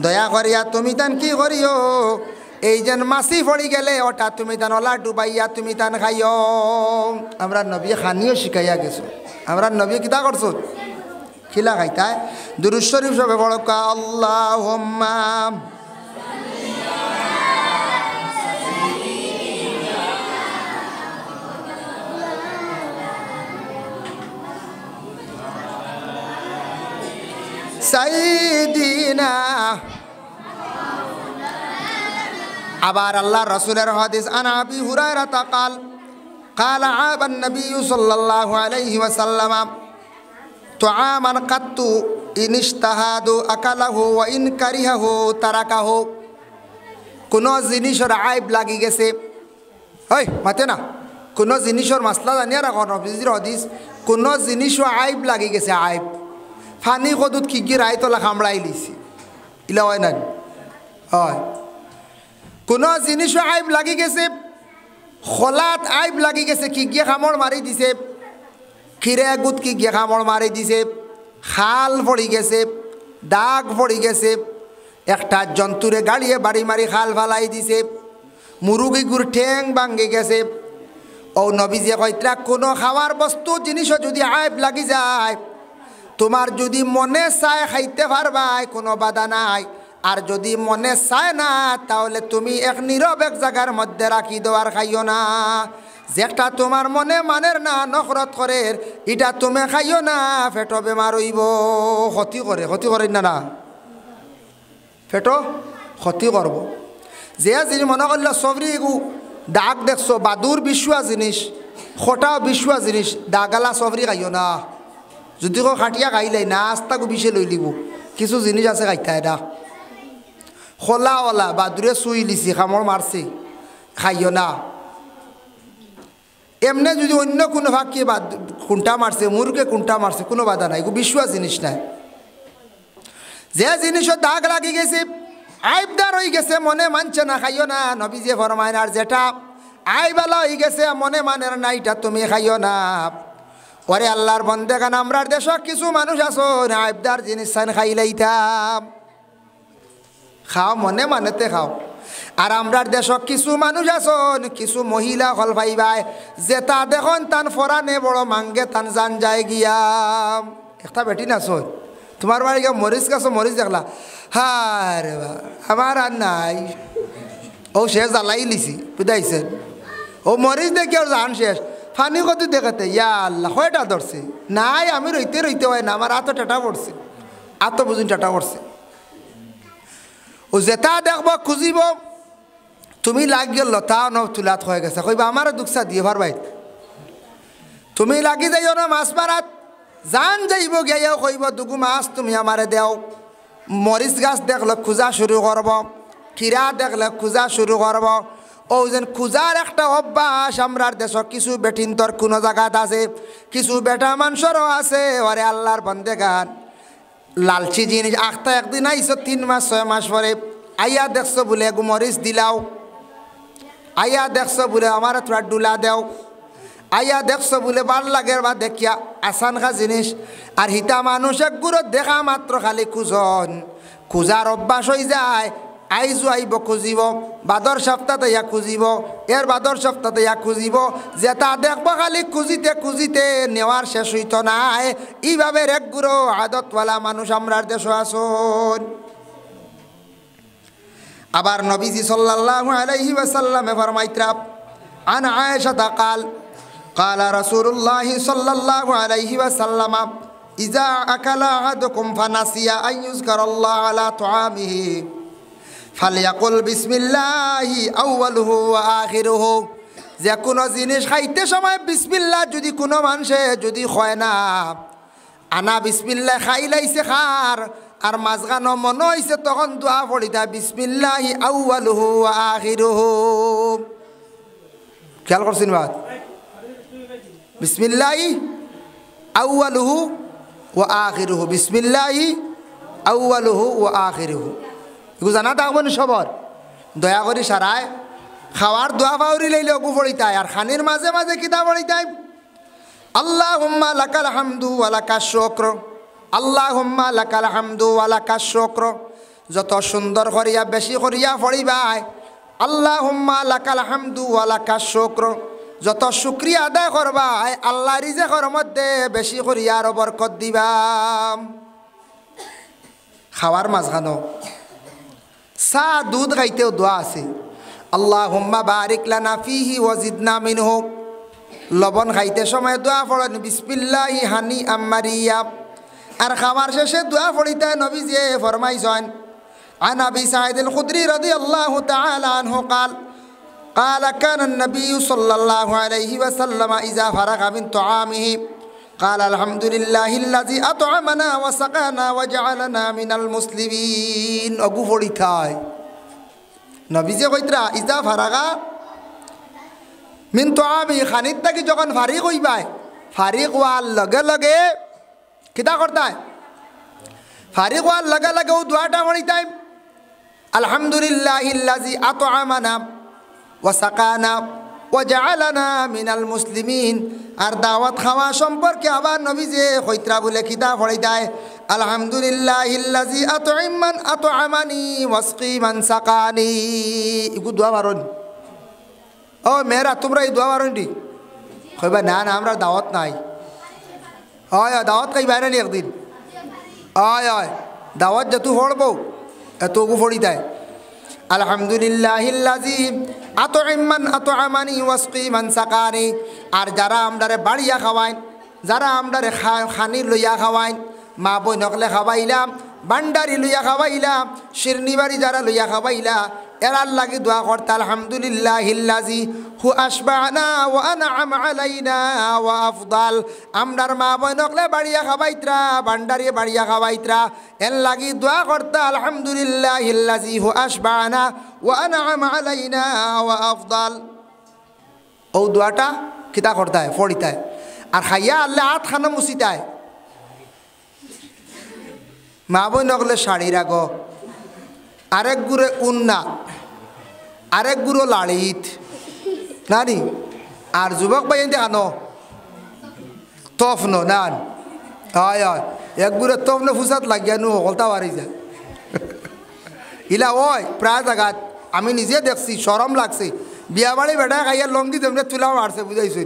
দয়া করিয়া তুমি তান কি করিও এই যেন মাছি পড়ি গেলে ওটা তুমি তান ওলা ডুবাইয়া তুমি তান খাইও আমরা নবী খানিও শিখাইয়া গেছো আমরা নবী কিতা করছো খিলা খাইতায় দুরূদ শরীফ সবে বড় কা আল্লাহুম্মা সাইয়্যিদিনা আবার আল্লাহর রাসূলের হাদিস আন আবি হুরায়রা قال قال عاب النبي صلى الله عليه وسلم طعاما قط إن اشتهاد أكله وإن كرهه تركه কোনো জিনিসের আইব লাগি গেছে ওই মাতে না কোনো জিনিসের মাসলা জানিয়া রাখো নবীজির হাদিস কোনো জিনিসও আইব লাগি গেছে আইব ফানি কদুত কি গিয়ে রায়তলা কামড়াই লিছি ইলা হয় না হয় কোনো জিনিসও আইব লাগি গেছে খোলাত আইব লাগি গেছে কি গিয়ে কামড় মারি দিছে খিরে গুত কি গিয়ে কামড় মারি দিছে খাল পড়ি গেছে দাগ পড়ি গেছে একটা জন্তুরে গাড়িয়ে বাড়ি মারি খাল ফালাই দিছে মুরুগি গুর ঠেং ভাঙ্গি গেছে ও নবীজি কইতরা কোনো খাওয়ার বস্তু জিনিসও যদি আইব লাগি যায় তোমার যদি মনে চায় খাইতে পারবাই কোনো বাধা নাই আর যদি মনে চায় না তাহলে তুমি এক নীরব এক জায়গার মধ্যে রাখি দেওয়ার খাইও না যেটা তোমার মনে মানের না নফরত করে এটা তুমি খাইও না পেটো বেমার হইব ক্ষতি করে না না পেটো ক্ষতি করব যে জিনিস মনে করলে সবরি দাগ দেখছো বাদুর বিশুয়া জিনিস খোটাও বিশুয়া জিনিস দাগালা সবরি খাইও না যদি কেউ খাটিয়া খাইলাই না আস্তাকো বিষে লই লিব কিছু জিনিস আছে খাইতে এটা খোলাওয়ালা বাদুরে চুই লিছি কামড় মারছে খাইও না এমনি যদি অন্য কোনো ভাগকে কুণ্টা মারছে মুরগে কুণ্টা মারছে কোনো বাধা নাই বিশ্বাস জিনিস নাই যে জিনিসের দাগ লাগি গেছে আইবদার হয়ে গেছে মনে মানছে না খাইও না নবীজি ফরমায় আর যেটা আইবালা হয়ে গেছে মনে মানের না এটা তুমি খাইও না ওরে আল্লাহর বন্দেগান আমরার দেশ কিছু মানুষ আছো আইবদার জিনিস খাইলাইতাম খাও মনে মানেতে খাও আর আমরার দেশ কিছু মানুষ আছেন কিছু মহিলা হল ভাইবাই যেটা দেখুন তান ফরানে বড় মাঙ্গে তান জান যায় গিয়া একটা বেটি নাচন তোমার বাড়ি গিয়ে মরিচ গাছো মরিচ দেখলা হায় রে বা আমার আর নাই ও শেষ জ্বালাই লিছি বুঝাইছেন ও মরিচ দেখি ওর জান শেষ ফানি কত দেখাতে ইয়া আল্লাহ কয়টা ধরছে নাই আমি রইতে হয় না আমার আতো টাটা পড়ছে আতো বুঝুন টাটা পড়ছে ও যেটা দেখব খুঁজিব তুমি লাগিয়ে লতা ন তুলাত হয়ে গেছে কইবা আমারও দুঃখা দিয়ে ভারবাই তুমি লাগি যাইও না মাছ মারাত জান যাইব গিয়াও কইব দুগু মাছ তুমি আমারে দেও মরিচ গাছ দেখলো খোঁজা শুরু করব খিরা দেখলে খোঁজা শুরু করব। ও যেন খোঁজার একটা অভ্যাস আমরার দেশ কিছু বেঠিন্তর কোনো জায়গাত আছে, কিছু বেটা মানুষেরও আছে। ওরে আল্লাহর বন্দেগান লালচি জিনিস আখতা একদিন আইসো 3 মাস 6 মাস পরে আইয়া দেখছো বলে গুমরিচ দিলাও, আইয়া দেখছো বলে আমার তোরা ডুলা দেও, আইয়া দেখছো বলে ভাল লাগে বা দেখিয়া আসান খা জিনিস। আর হিতা মানুষ একগুলো দেখা মাত্র খালি খুঁজন, খোঁজার অভ্যাস হয়ে যায়। আইজো আইব খুঁজিব, বাদর সপ্তাহতে ইয়া খুঁজিব, এর বাদর সপ্তাহতে ইয়া খুঁজিব, যেটা দেখবো খালি খুঁজিতে খুঁজিতে নেওয়ার শেষ হইত নাই। এইভাবে একগুলো আদতওয়ালা মানুষ আমরার দেশ আসুন। আবার নবীজি সাল্লাল্লাহু আলাইহি ওয়াসাল্লামে ফরমাইতরা আন আয়েশা قال قال رسول الله صلى الله عليه وسلم إذا أكل أحدكم فنسي أن يذكر الله على طعامه فليقل بسم الله أوله وآخره। যে কোনো জিনিস খাইতে সময় বিসমিল্লাহ যদি কোনো মানুষে যদি কয় না, আনা বিসমিল্লাহ খাই লাইছে খার আর মাঝখানো মনে হয়েছে তখন দোয়া পড়িতা বিসমিল্লাহি আউয়ালুহু ওয়া আখিরুহু। খেয়াল করছেন বাদ? বিসমিল্লাহি আউয়ালুহু ওয়া আখিরুহু, বিসমিল্লাহি আউয়ালুহু ওয়া আখিরুহু। এগুলো জানা থাকবো না সবর। দয়া করি সারায় খাওয়ার দোয়া পাউরি লাইলে অগু পড়িতায় আর খানির মাঝে মাঝে কিতা পড়িতায় আল্লাহুম্মা লাকাল হামদু ওয়া লাকাশ শুকর, আল্লাহুম্মা লাকাল হামদু ওয়া লাকাশ শুকর। যত সুন্দর করিয়া বেশি করিয়া পড়িবাই আল্লাহুম্মা লাকাল হামদু ওয়া লাকাশ শুকর। যত শুকরিয়া আদায় করবাই আল্লাহ রিজেকের মধ্যে বেশি করিয়া আরো বরকত দিবাম। খাওয়ার মাঝখানো চা দুধ খাইতেও দোয়া আছে আল্লাহুম্মা বারিক লানা ফিহি ওয়া জিদনা মিনহু। লবণ খাইতে সময় দোয়া পড়েন বিসমিল্লাহি হানি আম্মারিয়া। আর খাওয়ার শেষে দোয়া পড়িতে নবীজি ফরমাইছেন عن أبي سعيد الخدري رضي الله تعالى عنه قال كان النبي صلى الله عليه وسلم إذا فرغ من طعامه قال الحمد لله الذي أطعمنا وسقانا وجعلنا من المسلمين। أبو فريتاي নবীজি কইতরা ইজা ফারাগা মিন তোআমি, খানিত থাকি যখন ফারিক হইবাই ফারিক হওয়ার লগে লগে কিতা করতায়, ফারিক হওয়ার লগে লগে ও দোয়াটা পড়িতাই আলহামদুলিল্লাহিল্লাযী আতআমানা ওয়া সাকানা ওয়া জাআলানা মিনাল মুসলিমিন। আর দাওয়াত খাওয়া সম্পর্কে আবার নবীজি কইতরা বলে কিতা পড়িতায় আলহামদুলিল্লাহিল্লাযী আতআমানি ওয়াসকি মান সাকানি। ইগু দোয়া বারণ। ও মেয়েরা তোমরা এই দোয়া বারণ দি কইবা না না আমরা দাওয়াত নাই। হয় দাওয়াত খাই বাইরে নি একদিন হয় হয় দাওয়াত যেতু পড়বো এত গু পড়ি দেয় আলহামদুলিল্লাহিল্লাযী আতআমানি ওয়াসকি মান সাকানি। আর যারা আমরারে বাড়িয়া খাওয়াইন, যারা আমরারে খানি লইয়া খাওয়াইন, মা বই নকলে খাওয়াইলাম, বান্ডারি লইয়া খাওয়াইলাম, শিরনি বাড়ি যারা লইয়া খাওয়াইলা এরার লাগি দোয়া করতে আলহামদুলিল্লাহিল্লাযী হু আসবানা ওয়া আনআম আলাইনা ওয়া আফদাল। আমরার মা বই নকলে বাড়িয়া খাওয়াইতরা, বান্ডারি বাড়িয়া খাওয়াইতরা, এর লাগি দোয়া করতে আলহামদুলিল্লাহিল্লাযী হু আসবানা ওয়া আনআম আলাইনা ওয়া আফদাল। ও দোয়াটা কিতা করতায় পড়িতায় আর খাইয়া আল্লাহ আট খানা মুসিতায়। মা বই নকলে শাড়ি রাখো, আরেক গুড়ে উন্না, আরেক গুঁড়ো লাড়িত নানি। আর যুবক ভাই দেখানো তফনো নান হয় হয় এক গুড়ে তফনো ফুসাত লাগিয়া নু হলতা বাড়ি যায় ইলা ওই প্রায় জায়গাত আমি নিজে দেখছি, শরম লাগছে। বিয়া বাড়ি বেটা খাইয়া লঙ্গি তেমনি তুলা মারছে বুঝাইছে।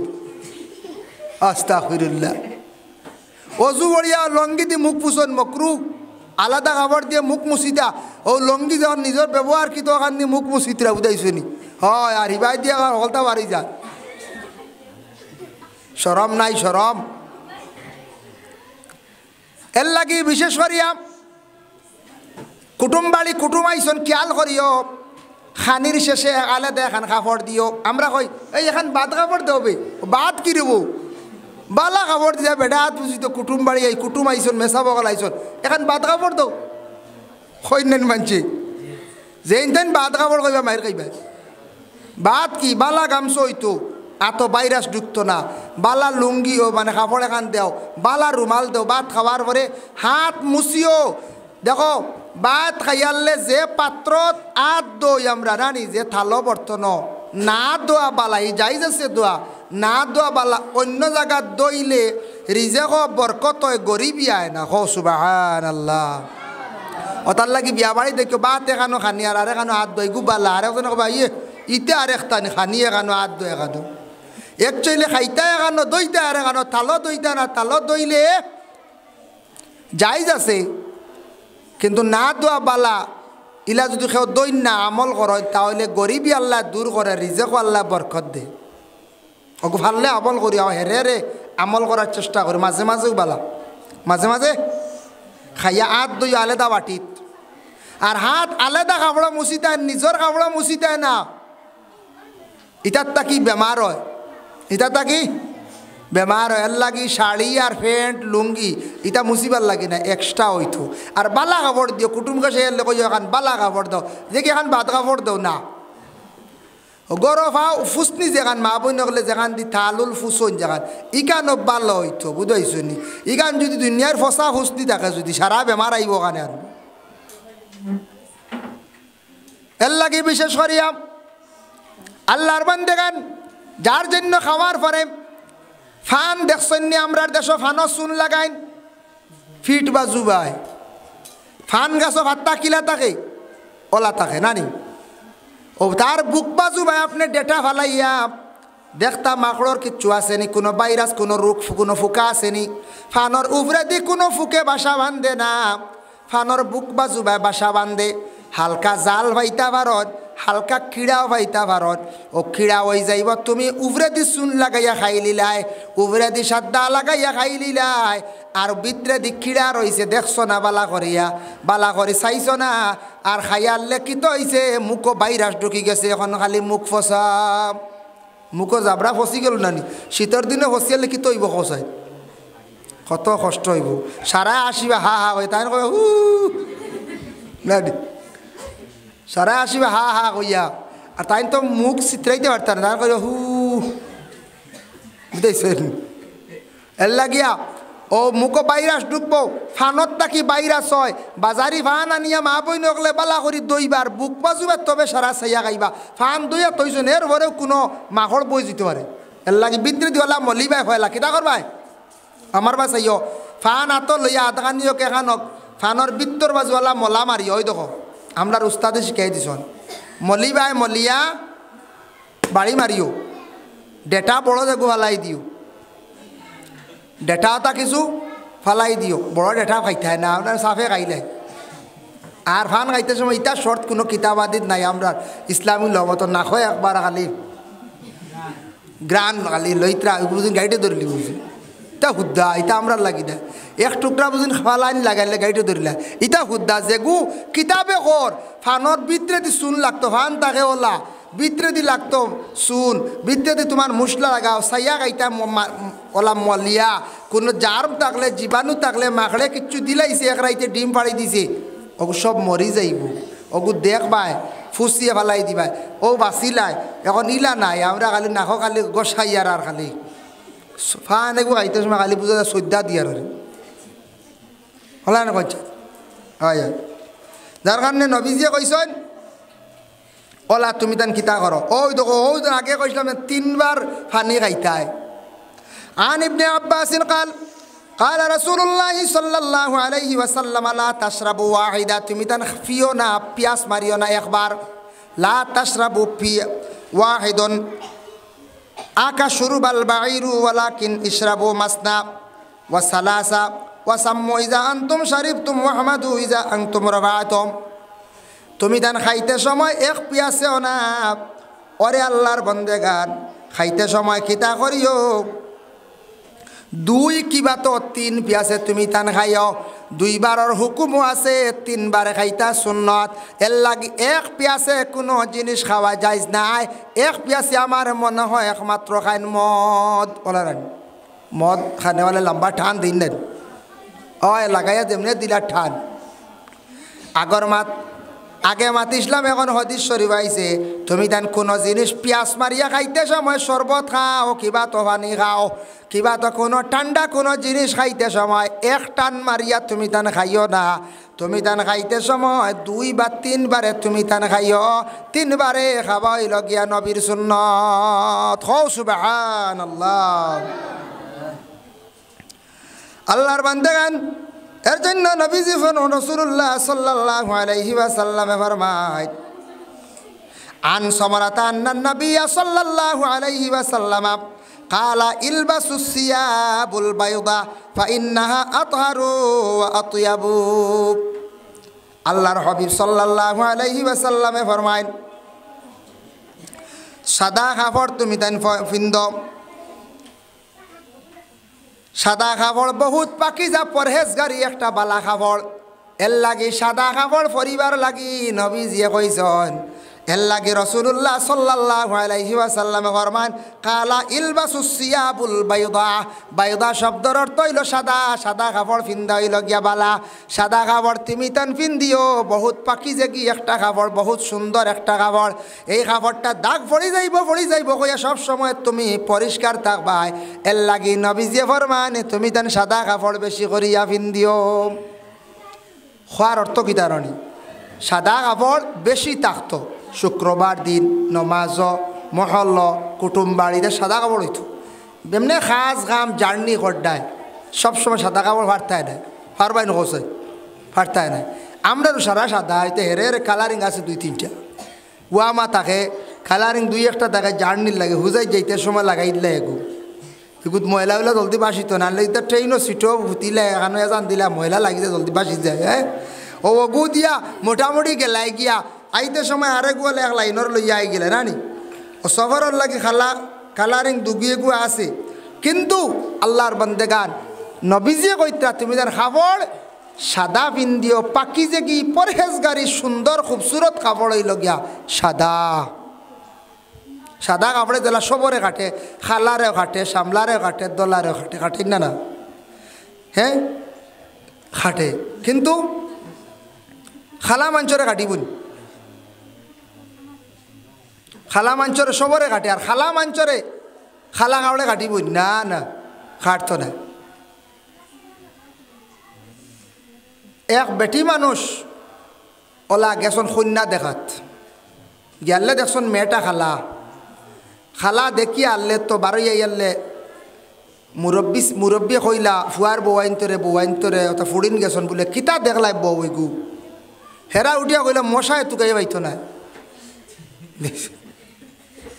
আস্তাগফিরুল্লাহ। অজু বড়িয়া লঙ্গি দি মুখ পুষন মকরু, আলাদা কাপড় দিয়ে মুখ মুছিতা। ও লঙ্গি যখন নিজের ব্যবহার কি তখন দিয়ে মুখ মুছিতরা বুঝাইছে নি। হয় আর হিবাই দিয়ে হলতা বাড়ি যা, শরম নাই শরম। এর লাগি বিশেষ করিয়া কুটুম বাড়ি কুটুম আইসন খেয়াল করিও খানির শেষে আলাদা এখান কাপড় দিও। আমরা কই এই এখান বাদ কাপড় দেবে, বাদ কি দেবো বালা কাপড় দিয়া বেটা হাত বুঝিত কুটুম বাড়ি এই কুটুম আইসন মেসা বগল আইসন এখান বাদ কাপড় দো কই নেন মানছে যেন তেন ভাত কাপড় কইবা মায়ের খাইবা ভাত কি বালা গামছ হইতো এত ভাইরাস ঢুকতো না বালা লুঙ্গি ও মানে কাপড় এখান দেও বালা রুমাল দেও ভাত খাওয়ার পরে হাত মুছিও দেখো ভাত খাইয়ালে যে পাত্রত আত দই আমরা রানি যে থালো বর্তন না দোয়া বালা এই যাই যাচ্ছে দোয়া না দোয়া বালা অন্য জায়গার দইলে রিজেক বরকত হয় গরিবই আয় না হো সুবহানাল্লাহ ওটার লাগি বিয়া বাড়ি দেখো ভাত এখানো খানি আর এখানো হাত দই গুবালা আর একজন কবা ইয়ে ইতে আর একটানি খানি এখানো হাত দই এখানো একচুয়ালি খাইতা এখানো দইতে আর এখানো থালো দইতা না থালো দইলে যাইজ আছে কিন্তু না দোয়া বালা ইলা যদি কেউ দই না আমল করে তাহলে গরিবই আল্লাহ দূর করে রিজেকও আল্লাহ বরকত দে ওকে ভাললে আমল করি হেরে রে আমল করার চেষ্টা করি মাঝে মাঝেও বালা মাঝে মাঝে খাইয়া হাত দই আলাদা বাটিত আর হাত আলাদা কাপড়া মুছিতায় নিজের কাপড়া মুছিতায় না ইটার তাকি বেমার হয় ইটার তাকি বেমার হয় এর লাগি শাড়ি আর প্যান্ট লুঙ্গি ইটা মুছিবার লাগে না এক্সট্রা হইতো আর বালা কাপড় দিও কুটুম কাছে এলে কই এখন বালা কাপড় দাও যে কি এখন ভাত কাপড় দাও না গরফা ফুসনি যেখান মা বই নকলে যেখান দি থালুল ফুসন যেখান ইকানো ভালো হইতো বুঝাইছো নি ইকান যদি দুনিয়ার ফসা ফুসনি থাকে যদি সারা বেমার আইব ওখানে আর এর লাগে বিশেষ করিয়া আল্লাহর বান্দেগান যার জন্য খাওয়ার পরে ফান দেখছেন নি আমরা দেশ ফানো চুন লাগাইন ফিট বা জুবাই ফান গাছ ভাতটা কিলা থাকে ওলা থাকে নানি ও তার বুক বাজু ভাই আপনি ডেটা ফালাইয়া দেখতা মাকড়র কিচ্ছু আসেনি কোনো ভাইরাস কোনো রোগ কোনো ফুকা আসেনি ফানর উভরে দি কোনো ফুকে বাসা বান্ধে না ফানর বুক বাজু ভাই বাসা বান্ধে হালকা জাল ভাইতা ভারত হালকা কিড়াও ভাইতা ভারত ও কিড়া হয়ে যাইব তুমি উভরে দি চুন লাগাইয়া খাই লিলাই উভরে দি সাদ্দা লাগাইয়া খাই লিলাই আর ভিতরে দি কিড়া রয়েছে দেখছো না বালা করিয়া বালা করে চাইছো না আর খাইয়ালে কি তো হয়েছে মুখো ভাইরাস ঢুকি গেছে এখন খালি মুখ ফসা মুখো জাবরা ফসি গেল নানি শীতের দিনে ফসিয়ালে কি তো হইব খসাই কত কষ্ট হইব সারা আসিবা হা হা হয়ে তাই কয় হু নানি সারা আসিবা হা হা কইয়া আর তাই তো মুখ চিত্রাইতে পারতাম না তাই কয় হু বুঝতেছেন এর লাগিয়া ও মুখো ভাইরাস ঢুকবো ফানত নাকি ভাইরাস হয় বাজারি ফান আনিয়া মা বই নকলে বালা করি দইবার বুক বাজুবার তবে সারা চাইয়া খাইবা ফান দইয়া তৈছেন এর ভরেও কোনো মাখড় বই যেতে পারে এর লাগে বিদ্রি দিওয়ালা মলিবাই হয়লা কিতা করবাই আমার বা চাইও ফান আত লইয়া আধা নিও কেখানক ফানর বিত্তর বাজুয়ালা মলা মারি ওই দেখো আমরা উস্তাদে শিখাই দিছন মলিবাই মলিয়া বাড়ি মারিও ডেটা বড় দেখো হালাই দিও ডেটা এটা কিছু ফালাই দিও বড় ডেটা খাইতে হয় না আপনার সাফে খাইলাই আর ফান খাইতে সময় ইটা শর্ট কোনো কিতাবাদিত নাই আমরা ইসলামী লগত নাখয় একবার খালি গ্রান খালি লইত্রা বুঝিন গাড়িতে ধরলি বুঝি ইটা হুদ্দা ইটা আমরা লাগি না এক টুকরা বুঝিন ফালাইন লাগাইলে গাড়িতে ধরিলা ইটা হুদ্দা যেগু কিতাবে কর ফানত ভিতরে দি চুন লাগতো ফান তাকে ওলা ভিতরে দি লাগতো চুন ভিতরে দি তোমার মশলা লাগাও সাইয়া গাইতা ওলা মলিয়া কোনো জার্ম থাকলে জীবাণু থাকলে মাখড়ে কিচ্ছু দিলাইছে এক রাইতে ডিম পাড়ি দিছে ওগু সব মরি যাইব ওগু দেখবাই ফুসিয়ে ফেলাই দিবাই ও বাঁচিলাই এখন ইলা নাই আমরা খালি নাখো খালি গোসাইয়ার আর খালি ফান এগু খাইতে সময় খালি বুঝা শ্রদ্ধা দিয়ার হলা না কইছে হয় যার কারণে নবীজিয়ে কইছেন ওলা তুমি তান কিতা করো ওই দেখো ওই আগে কইছিলাম 3 বার পানি খাইতায় আন ইবনে আব্বাস قال رسول الله صلى الله عليه وسلم لا تشربوا واحده তুমি তান ফিও না পিয়াস মারিও না একবার লা তাশরাবু ফি ওয়াহিদুন আকা শুরবাল বাঈরু ওয়ালাকিন ইশরাবু মাসনা ওয়া সালাসা ওয়া সাম্মু ইযা আনতুম শারিবতুম ওয়াহমাদু ইযা আনতুম রাফাতুম তুমি তান খাইতে সময় এক পিয়াসেও না ওরে আল্লাহর বন্দেগান খাইতে সময় কিতা করিও 2 কিবা তো 3 পিয়াসে তুমি তান খাইও 2 বারের হুকুমও আছে 3 বারে খাইতা সুন্নত এর লাগি এক পিয়াসে কোনো জিনিস খাওয়া যাইজ নাই এক পিয়াসে আমার মনে হয় একমাত্র খাইন মদ ওলারান মদ খানে वाले লম্বা ঠান দিন না ওই লাগাইয়া যেমনে দিলা ঠান আগর মাত আগে মাতিছিলাম এখন হাদিস শরীফ আইছে তুমি তান কোনো জিনিস পিয়াস মারিয়া খাইতে সময় শরবত খাও কিবা তো পানি খাও কিবা তো কোনো ঠান্ডা কোনো জিনিস খাইতে সময় এক টান মারিয়া তুমি তান খাইও না তুমি তান খাইতে সময় 2 বা 3 বারে তুমি তান খাইও 3 বারে খাওয়া হইল গিয়া নবীর সুন্নাত হও সুবহানাল্লাহ আল্লাহর বান্দাগান এর জন্য নবীজি রাসূলুল্লাহ সাল্লাল্লাহু আলাইহি ওয়াসাল্লাম ফরমায় আন সামারাতা আন্নান নবী সাল্লাল্লাহু আলাইহি ওয়াসাল্লাম قال البسوا الثياب البيضاء فإنها أطهر وأطيب আল্লাহর হাবিব সাল্লাল্লাহু আলাইহি ওয়াসাল্লামে ফরমায় সাদা কাপড় তুমি তান পিন্দো সাদা কাপড় বহুত পাকিজা পরহেজগারি একটা বালা কাপড় এর লাগি সাদা কাপড় পরিবার লাগি নবীজিয়ে কইছেন এর লাগি রাসূলুল্লাহ সাল্লাল্লাহু আলাইহি ওয়াসাল্লাম ফরমান কালা ইলবাসুস সিয়াবুল বাইদা বাইদা শব্দের অর্থ হইল সাদা সাদা কাপড় পিন্দা হইল গিয়া বালা সাদা কাপড় তুমি তান পিন্দিও বহুত পাকিজা কি একটা কাপড় বহুত সুন্দর একটা কাপড় এই কাপড়টা দাগ পড়ি যাইব কইয়া সব সময় তুমি পরিষ্কার থাকবা এর লাগি নবীজি ফরমান তুমি তান সাদা কাপড় বেশি করিয়া পিন্দিও খোয়ার অর্থ কি তারণী সাদা কাপড় বেশি থাকতো শুক্রবার দিন নমাজ মহল্ল কুটুম বাড়িতে সাদা কাপড় হইতো এমনি খাস ঘাম জার্নি করডায় সবসময় সাদা কাপড় ফাটতায় না ফারবাই নকছে ফাটতায় না আমরাও সারা সাদা হইতে হেরে কালারিং আছে 2-3টা ওয়ামা থাকে কালারিং 2-1টা থাকে জার্নির লাগে হুজাই যাইতে সময় লাগাই দিলে এগুত ময়লা হইলে জলদি বাসিত নাহলে এটা ট্রেনও সিটও ভুতিলে এখানে জান দিলা ময়লা লাগিছে জলদি বাসি যায় হ্যাঁ ও গু দিয়া মোটামুটি গেলাই গিয়া আইতে সময় আরেক বলে এক লাইনর লইয়া আই গেলে রানি ও সফরের লাগে কালারিং দুগিয়ে গু আছে কিন্তু আল্লাহর বান্দেগান নবীজিয়ে কইতা তুমি যার কাপড় সাদা পিন্দিও পাকি যে কি পরহেজগারি সুন্দর খুবসুরত কাপড় হইল গিয়া সাদা সাদা কাপড়ে দিলা সবরে কাটে খালারেও কাটে সামলারেও কাটে দলারেও কাটে কাটেন না না হ্যাঁ খাটে কিন্তু খালা মাঞ্চরে কাটিবুন খালা মাঞ্চরে সবরে কাটে আর খালা মাঞ্চরে খালা কাপড়ে কাটিবুন না না কাটতো না এক বেটি মানুষ ওলা গেছন কন্যা দেখাত গেলে দেখছন মেয়েটা খালা খালা দেখি আনলে তো বারোই আইয়ালে মুরব্বী কইলা ফুয়ার বৌয়াইন্তরে অর্থাৎ ফুড়িন গেছন বলে কিতা দেখলাই বউ গু হেরা উঠিয়া কইলা মশায় তুকাই পাইতো না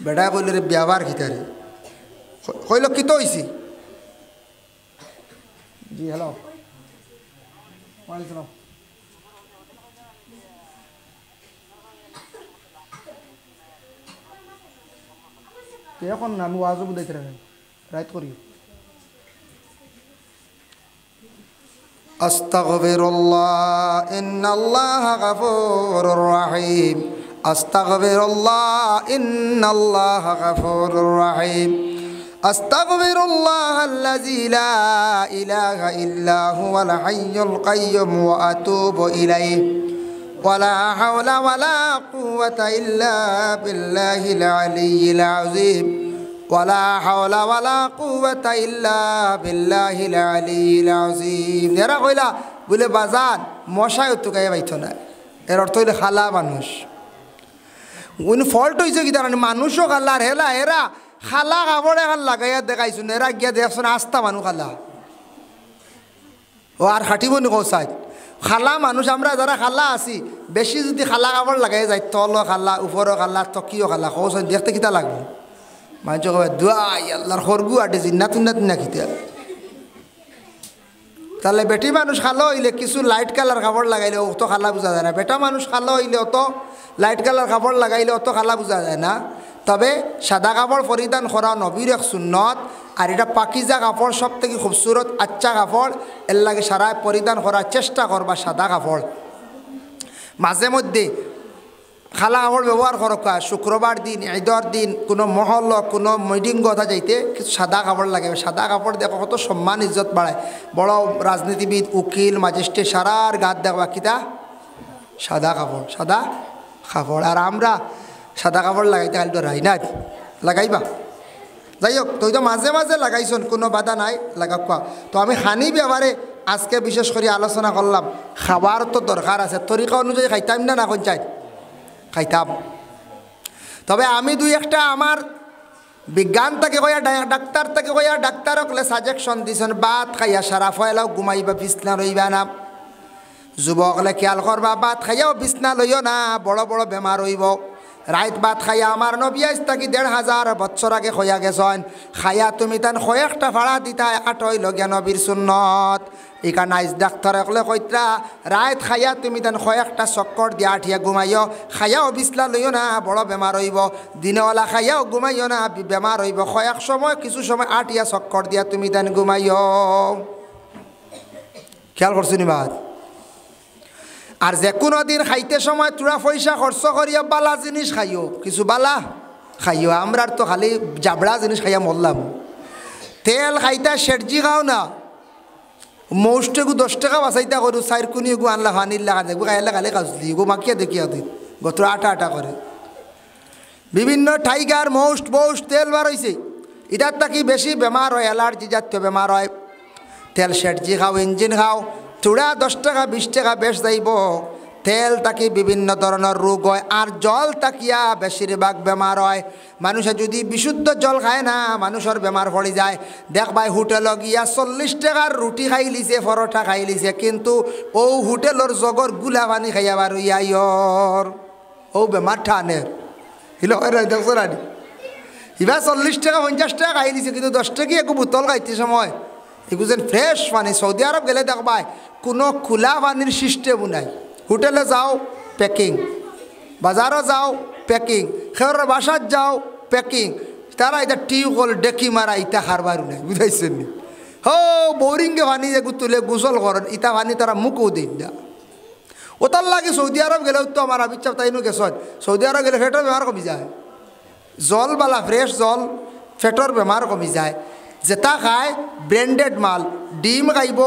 বেড়া কইল রে ব্যবহার খিতারে কইল কিত হইছি জি হ্যালো ওয়ালাইকুম এখন না আমি ওয়াজও বুঝাইতে রাখেন রাইত করি আস্তাগফিরুল্লাহ ইন্নাল্লাহা গফুরুর রহিম আস্তাগফিরুল্লাহ ইন্নাল্লাহা গফুরুর রহিম আস্তাগফিরুল্লাহাল্লাযী লা ইলাহা ইল্লা হুয়াল হাইয়ুল কাইয়্যুম ওয়া আতুবু ইলাইহি ولا حول ولا قوة إلا بالله العلي العظيم ولا حول ولا قوة إلا بالله العلي العظيم এরা কইলা বলে বাজান মশায় তো গায়ে বাইতো না এর অর্থ হইলে খালা মানুষ উনি ফল্ট হইছে কি জানেন মানুষও খালা হেলা এরা খালা কাপড়ে খাল লাগাইয়া দেখাইছুন এরা গিয়া দেখছুন আস্তা মানুষ খালা ও আর খাটিব নি কৌসাই খালা মানুষ আমরা যারা খালা আছি বেশি যদি খালা কাপড় লাগাই যায় তল খালা উপরও খালা তকিও খালা কৌশ দেখতে কিতা লাগবে মানুষ কবে দুয়াই আল্লাহর খরগু আটে জিন্না তুন্না তুন্না খিতা তাহলে বেটি মানুষ খালো হইলে কিছু লাইট কালার কাপড় লাগাইলে অত খালা বোঝা যায় না বেটা মানুষ খালো হইলে অত লাইট কালার কাপড় লাগাইলে অত খালা বোঝা যায় না তবে সাদা কাপড় পরিধান করা নবীর এক সুন্নত আর এটা পাকিজা কাপড় সব থেকে খুবসুরত আচ্ছা কাপড় এর লাগে সারা পরিধান করার চেষ্টা করবা সাদা কাপড় মাঝে মধ্যে খালা কাপড় ব্যবহার করকা শুক্রবার দিন ঈদর দিন কোনো মহল কোনো মিটিং কথা যাইতে কিছু সাদা কাপড় লাগে সাদা কাপড় দেখো কত সম্মান ইজ্জত বাড়ায় বড় রাজনীতিবিদ উকিল ম্যাজিস্ট্রেট সারার গাত দেখবা কিতা সাদা কাপড়, সাদা কাপড়। আর আমরা সাদা কাপড় লাগাইতে খালি রাই না, লাগাইবা। যাই হোক, তুই তো মাঝে মাঝে লাগাইছন, কোনো বাধা নাই, লাগাবা। তো আমি হানি ব্যাপারে আজকে বিশেষ করে আলোচনা করলাম। খাবার তো দরকার আছে, তরিকা অনুযায়ী খাইতাম না, না কোন চাই খাইতাম। তবে আমি দুই একটা আমার বিজ্ঞান থেকে কয়া, ডাক্তার থেকে কয়া, ডাক্তার হলে সাজেকশন দিয়েছেন ভাত খাইয়া সারা ফয়লাও ঘুমাইবা, বিছনা রইবা না। যুবক হলে খেয়াল করবা, ভাত খাইয়াও বিছনা লইও না, বড় বড় বেমার হইব। রাইত ভাত খাইয়া আমার নবী আজ থাকি ১,৫০০ বছর আগে খয়া গেছেন, খাইয়া তুমি তান কয়েকটা ভাড়া দিতা, একটা হইল গিয়া নবীর সুন্নত। এখানে আইস ডাক্তার একলে কইত্রা রাইত খাইয়া তুমি তান কয়েকটা চক্কর দিয়া আঠিয়া ঘুমাইও, খাইয়াও বিছলা লইও না, বড় বেমার হইব। দিনওয়ালা খাইয়াও ঘুমাইও না, বেমার হইব। কয়েক সময় কিছু সময় আঠিয়া চক্কর দিয়া তুমি তান ঘুমাইও। খেয়াল করছো নি বাদ? আর যে কোনো দিন খাইতে সময় তোরা পয়সা খরচ করিয়া বালা জিনিস খাইও, কিছু বালা খাইও। আমরা তো খালি জাবড়া জিনিস খাইয়া মরলাম। তেল খাইতা সেরজি খাও না, মৌষ্টগু 10 টাকা বাঁচাইতা করু, চার কুনি গু আনলা ফানির লাগা দেখবো, খাইলে খালি কাজলি গু মাখিয়া দেখিয়া দিন গতরা আটা আটা করে। বিভিন্ন টাইগার মৌষ্ট তেল বার হয়েছে, এটার তাকি বেশি বেমার হয়, অ্যালার্জি জাতীয় বেমার হয়। তেল সেরজি খাও, ইঞ্জিন খাও, চূড়া 10 টাকা 20 টাকা বেশ যাইব। তেল তাকি বিভিন্ন ধরনের রোগ হয়। আর জল তাকিয়া বেশিরভাগ বেমার হয়। মানুষে যদি বিশুদ্ধ জল খায় না, মানুষের বেমার পড়ে যায়। দেখবাই হোটেলে গিয়া 40 টাকার রুটি খাই লিছে, পরোটা খাই লিছে, কিন্তু ও হোটেলের জগর গুলা পানি খাইয়া বার হইয়ার ও বেমার ঠানের হিল দেখছো রানি। এবার 40 টাকা 50 টাকা খাই লিছে, কিন্তু 10 টাকা একটু বোতল খাইতে সময় এগুলো যেন ফ্রেশ পানি। সৌদি আরব গেলে দেখবাই কোনো খোলা পানির সিস্টেমও নাই। হোটেলে যাও প্যাকিং, বাজারও যাও প্যাকিং, খের বাসার যাও প্যাকিং। তারা এটা টিউবওয়েল ডেকি মারা ইটা খারবারও নাই, বুঝাইছেন নি? হো বোরিংয়ে পানি যে তুলে গোসল করেন, ইটা পানি তারা মুখও দিন না। ওটার লাগে সৌদি আরব গেলেও তো আমার আবিচ্ছাপ তাইনো গেছেন, সৌদি আরব গেলে ফেটের বেমার কমি যায়। জল বালা ফ্রেশ জল, ফেটের বেমার কমি যায়। যেটা খায় ব্র্যান্ডেড মাল, ডিম খাইব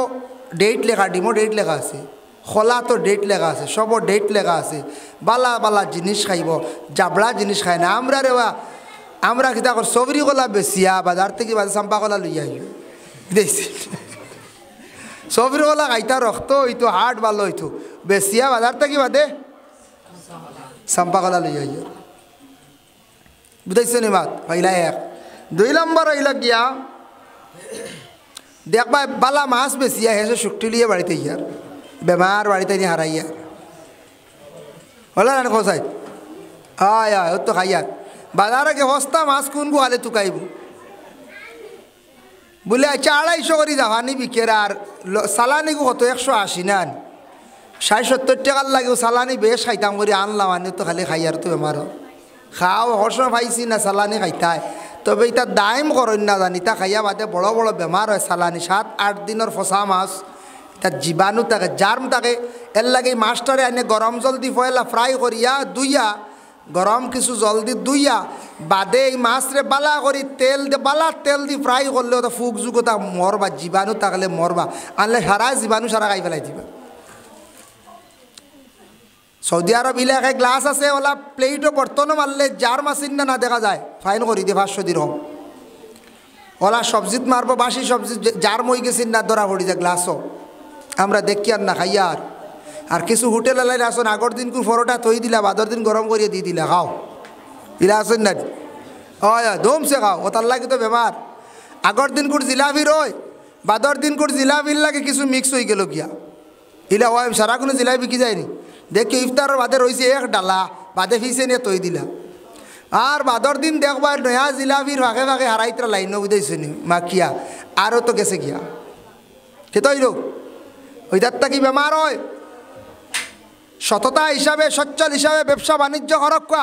ডেট লেখা, ডিমও ডেট লেখা আছে, খোলা তো ডেট লেখা আছে, সবও ডেট লেখা আছে। বালা বালা জিনিস খাইব, জাবড়া জিনিস খায় না। আমরা রেবা আমরা কিতা কর সবরি কলা বেশিয়া বাজার থেকে বাজার চাম্পা কলা লইয়া আইল দেখছি। সবরি কলা খাইতা রক্ত হইতো, হাট ভালো হইতো, বেশিয়া বাজার থেকে বাদে চাম্পা কলা লইয়া আইল। বুঝাইছো নি মাত? হইলা এক। 2 নম্বর হইল গিয়া দেখবা বালা মাছ বেশিয়া হেসে শুক্তি লিয়ে বাড়িতে ইয়ার বেমার বাড়িতে নিয়ে হারাইয়ার হলে না খোঁজাই আয় আয় ও তো খাইয়ার। বাজারে গে হস্তা মাছ কোন গোয়ালে তুকাইব বলে আচ্ছা 250 করে জাহানি বিকের। আর সালানি গো কত 180 না 60-70 টাকার লাগেও সালানি বেশ খাইতাম করে আনলাম, আনি তো খালি খাইয়ার তো বেমার খাও হর্ষ পাইছি না সালানি খাইতায়। তবে এটা দাম করেন না জানি, তা খাইয়া বাদে বড় বড় বেমার হয়। সালানি 7-8 দিনের ফসা মাছ, তার জীবাণু থাকে, জার্ম থাকে। এর লাগে মাছটারে আনে গরম জল দি পয়লা ফ্রাই করিয়া দুইয়া, গরম কিছু জল দি দুইয়া বাদে এই মাছরে বালা করি তেল দিয়ে বালা তেল দি ফ্রাই করলে ওটা ফুক যুগ তা মরবা, জীবাণু থাকলে মরবা, আনলে সারা জীবাণু সারা খাই ফেলাই দিবা। সৌদি আরব এলাকায় গ্লাস আছে, ওলা প্লেটও বর্তনও মারলে যার মাসিন না দেখা যায় ফাইন করি দিয়ে 500 দিরহম। ওলা সবজিত মারবো, বাসি সবজি যার মই গেছিন না ধরা পড়ি যায় গ্লাসও। আমরা দেখি আর না খাইয়া। আর কিছু হোটেল এলাই আসুন, আগর দিন কোন পরোটা থই দিলা, বাদর দিন গরম করিয়ে দিয়ে দিলা খাও, ইলা আসুন না হয় দমসে খাও, ও তার লাগে তো বেমার। আগর দিন কোর জিলাপি রয়, বাদর দিন কোর জিলাপির লাগে কিছু মিক্স হয়ে গেল গিয়া, ইলা হয় সারা কোনো জিলাপি বিকি যায়নি। দেখি ইফতারের বাদে রয়েছে 1 ডালা, বাদে ফিসে নিয়ে তৈ দিলা। আর বাদর দিন দেখবার নয়া জিলাপির ভাগে ভাগে হারাইতরা লাইন বুঝাইছে নি মাখিয়া, আরও তো গেছে গিয়া খেতই রোগ ওইটার তা কি বেমার হয়। সততা হিসাবে, সচ্ছল হিসাবে ব্যবসা বাণিজ্য করক।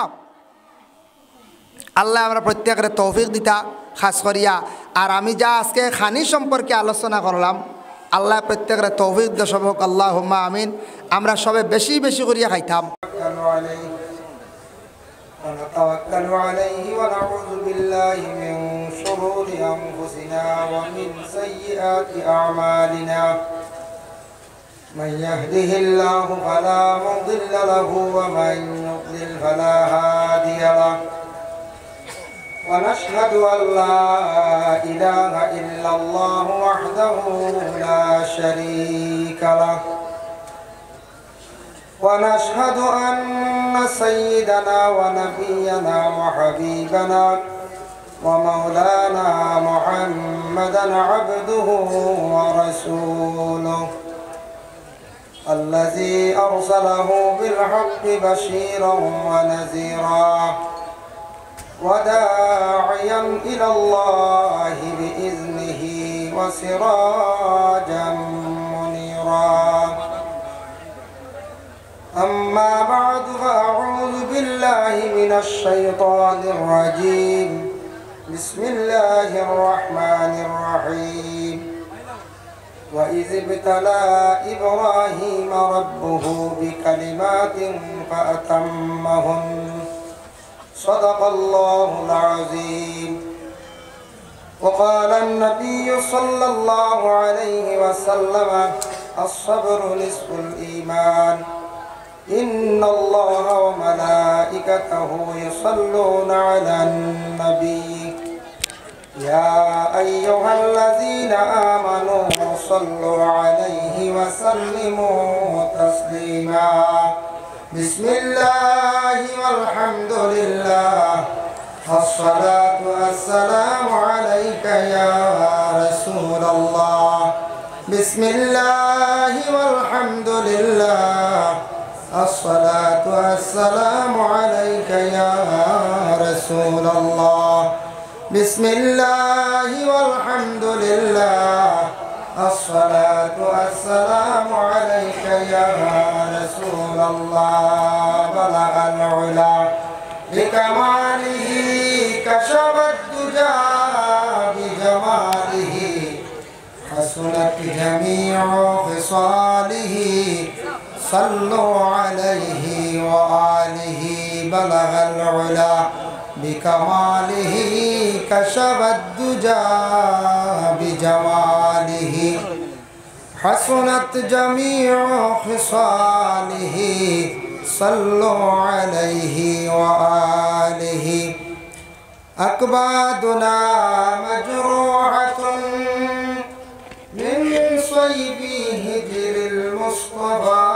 আল্লাহ আমরা প্রত্যেকের তৌফিক দিতা খাস করিয়া। আর আমি যা আজকে খানি সম্পর্কে আলোচনা করলাম, আল্লাহ প্রত্যেকের তৌফিক দেশব হোক, আল্লাহুম্মা আমিন। আমরা সবে বেশি বেশি করিয়া খাইতাম। ونتوكل عليه ونعوذ بالله من شرور أنفسنا ومن سيئات أعمالنا من يهده الله فلا مضل له ومن يضلل فلا هادي له ونشهد أن لا إله إلا الله وحده لا شريك له ونشهد أن سيدنا ونبينا وحبيبنا ومولانا محمدا عبده ورسوله الذي أرسله بالحق بشيرا ونذيرا وداعيا إلى الله بإذنه وسراجا منيرا أما بعد فأعوذ بالله من الشيطان الرجيم بسم الله الرحمن الرحيم وإذ ابتلى إبراهيم ربه بكلمات فأتمهن صدق الله العظيم وقال النبي صلى الله عليه وسلم الصبر نصف الإيمان إن الله وملائكته يصلون على النبي يا أيها الذين آمنوا صلوا عليه وسلموا تسليما بسم الله والحمد لله الصلاة والسلام عليك يا رسول الله بسم الله والحمد لله الصلاة والسلام عليك يا رسول الله بسم الله والحمد لله الصلاة والسلام عليك يا رسول الله بلغ العلا بكماله كشف الدجى بجماله حسنت جميع خصاله صلوا عليه وآله بلغ العلا بكماله كشف الدجى بجماله حسنت جميع خصاله صلوا عليه وآله أكبادنا مجروحة من صيب هجر المصطفى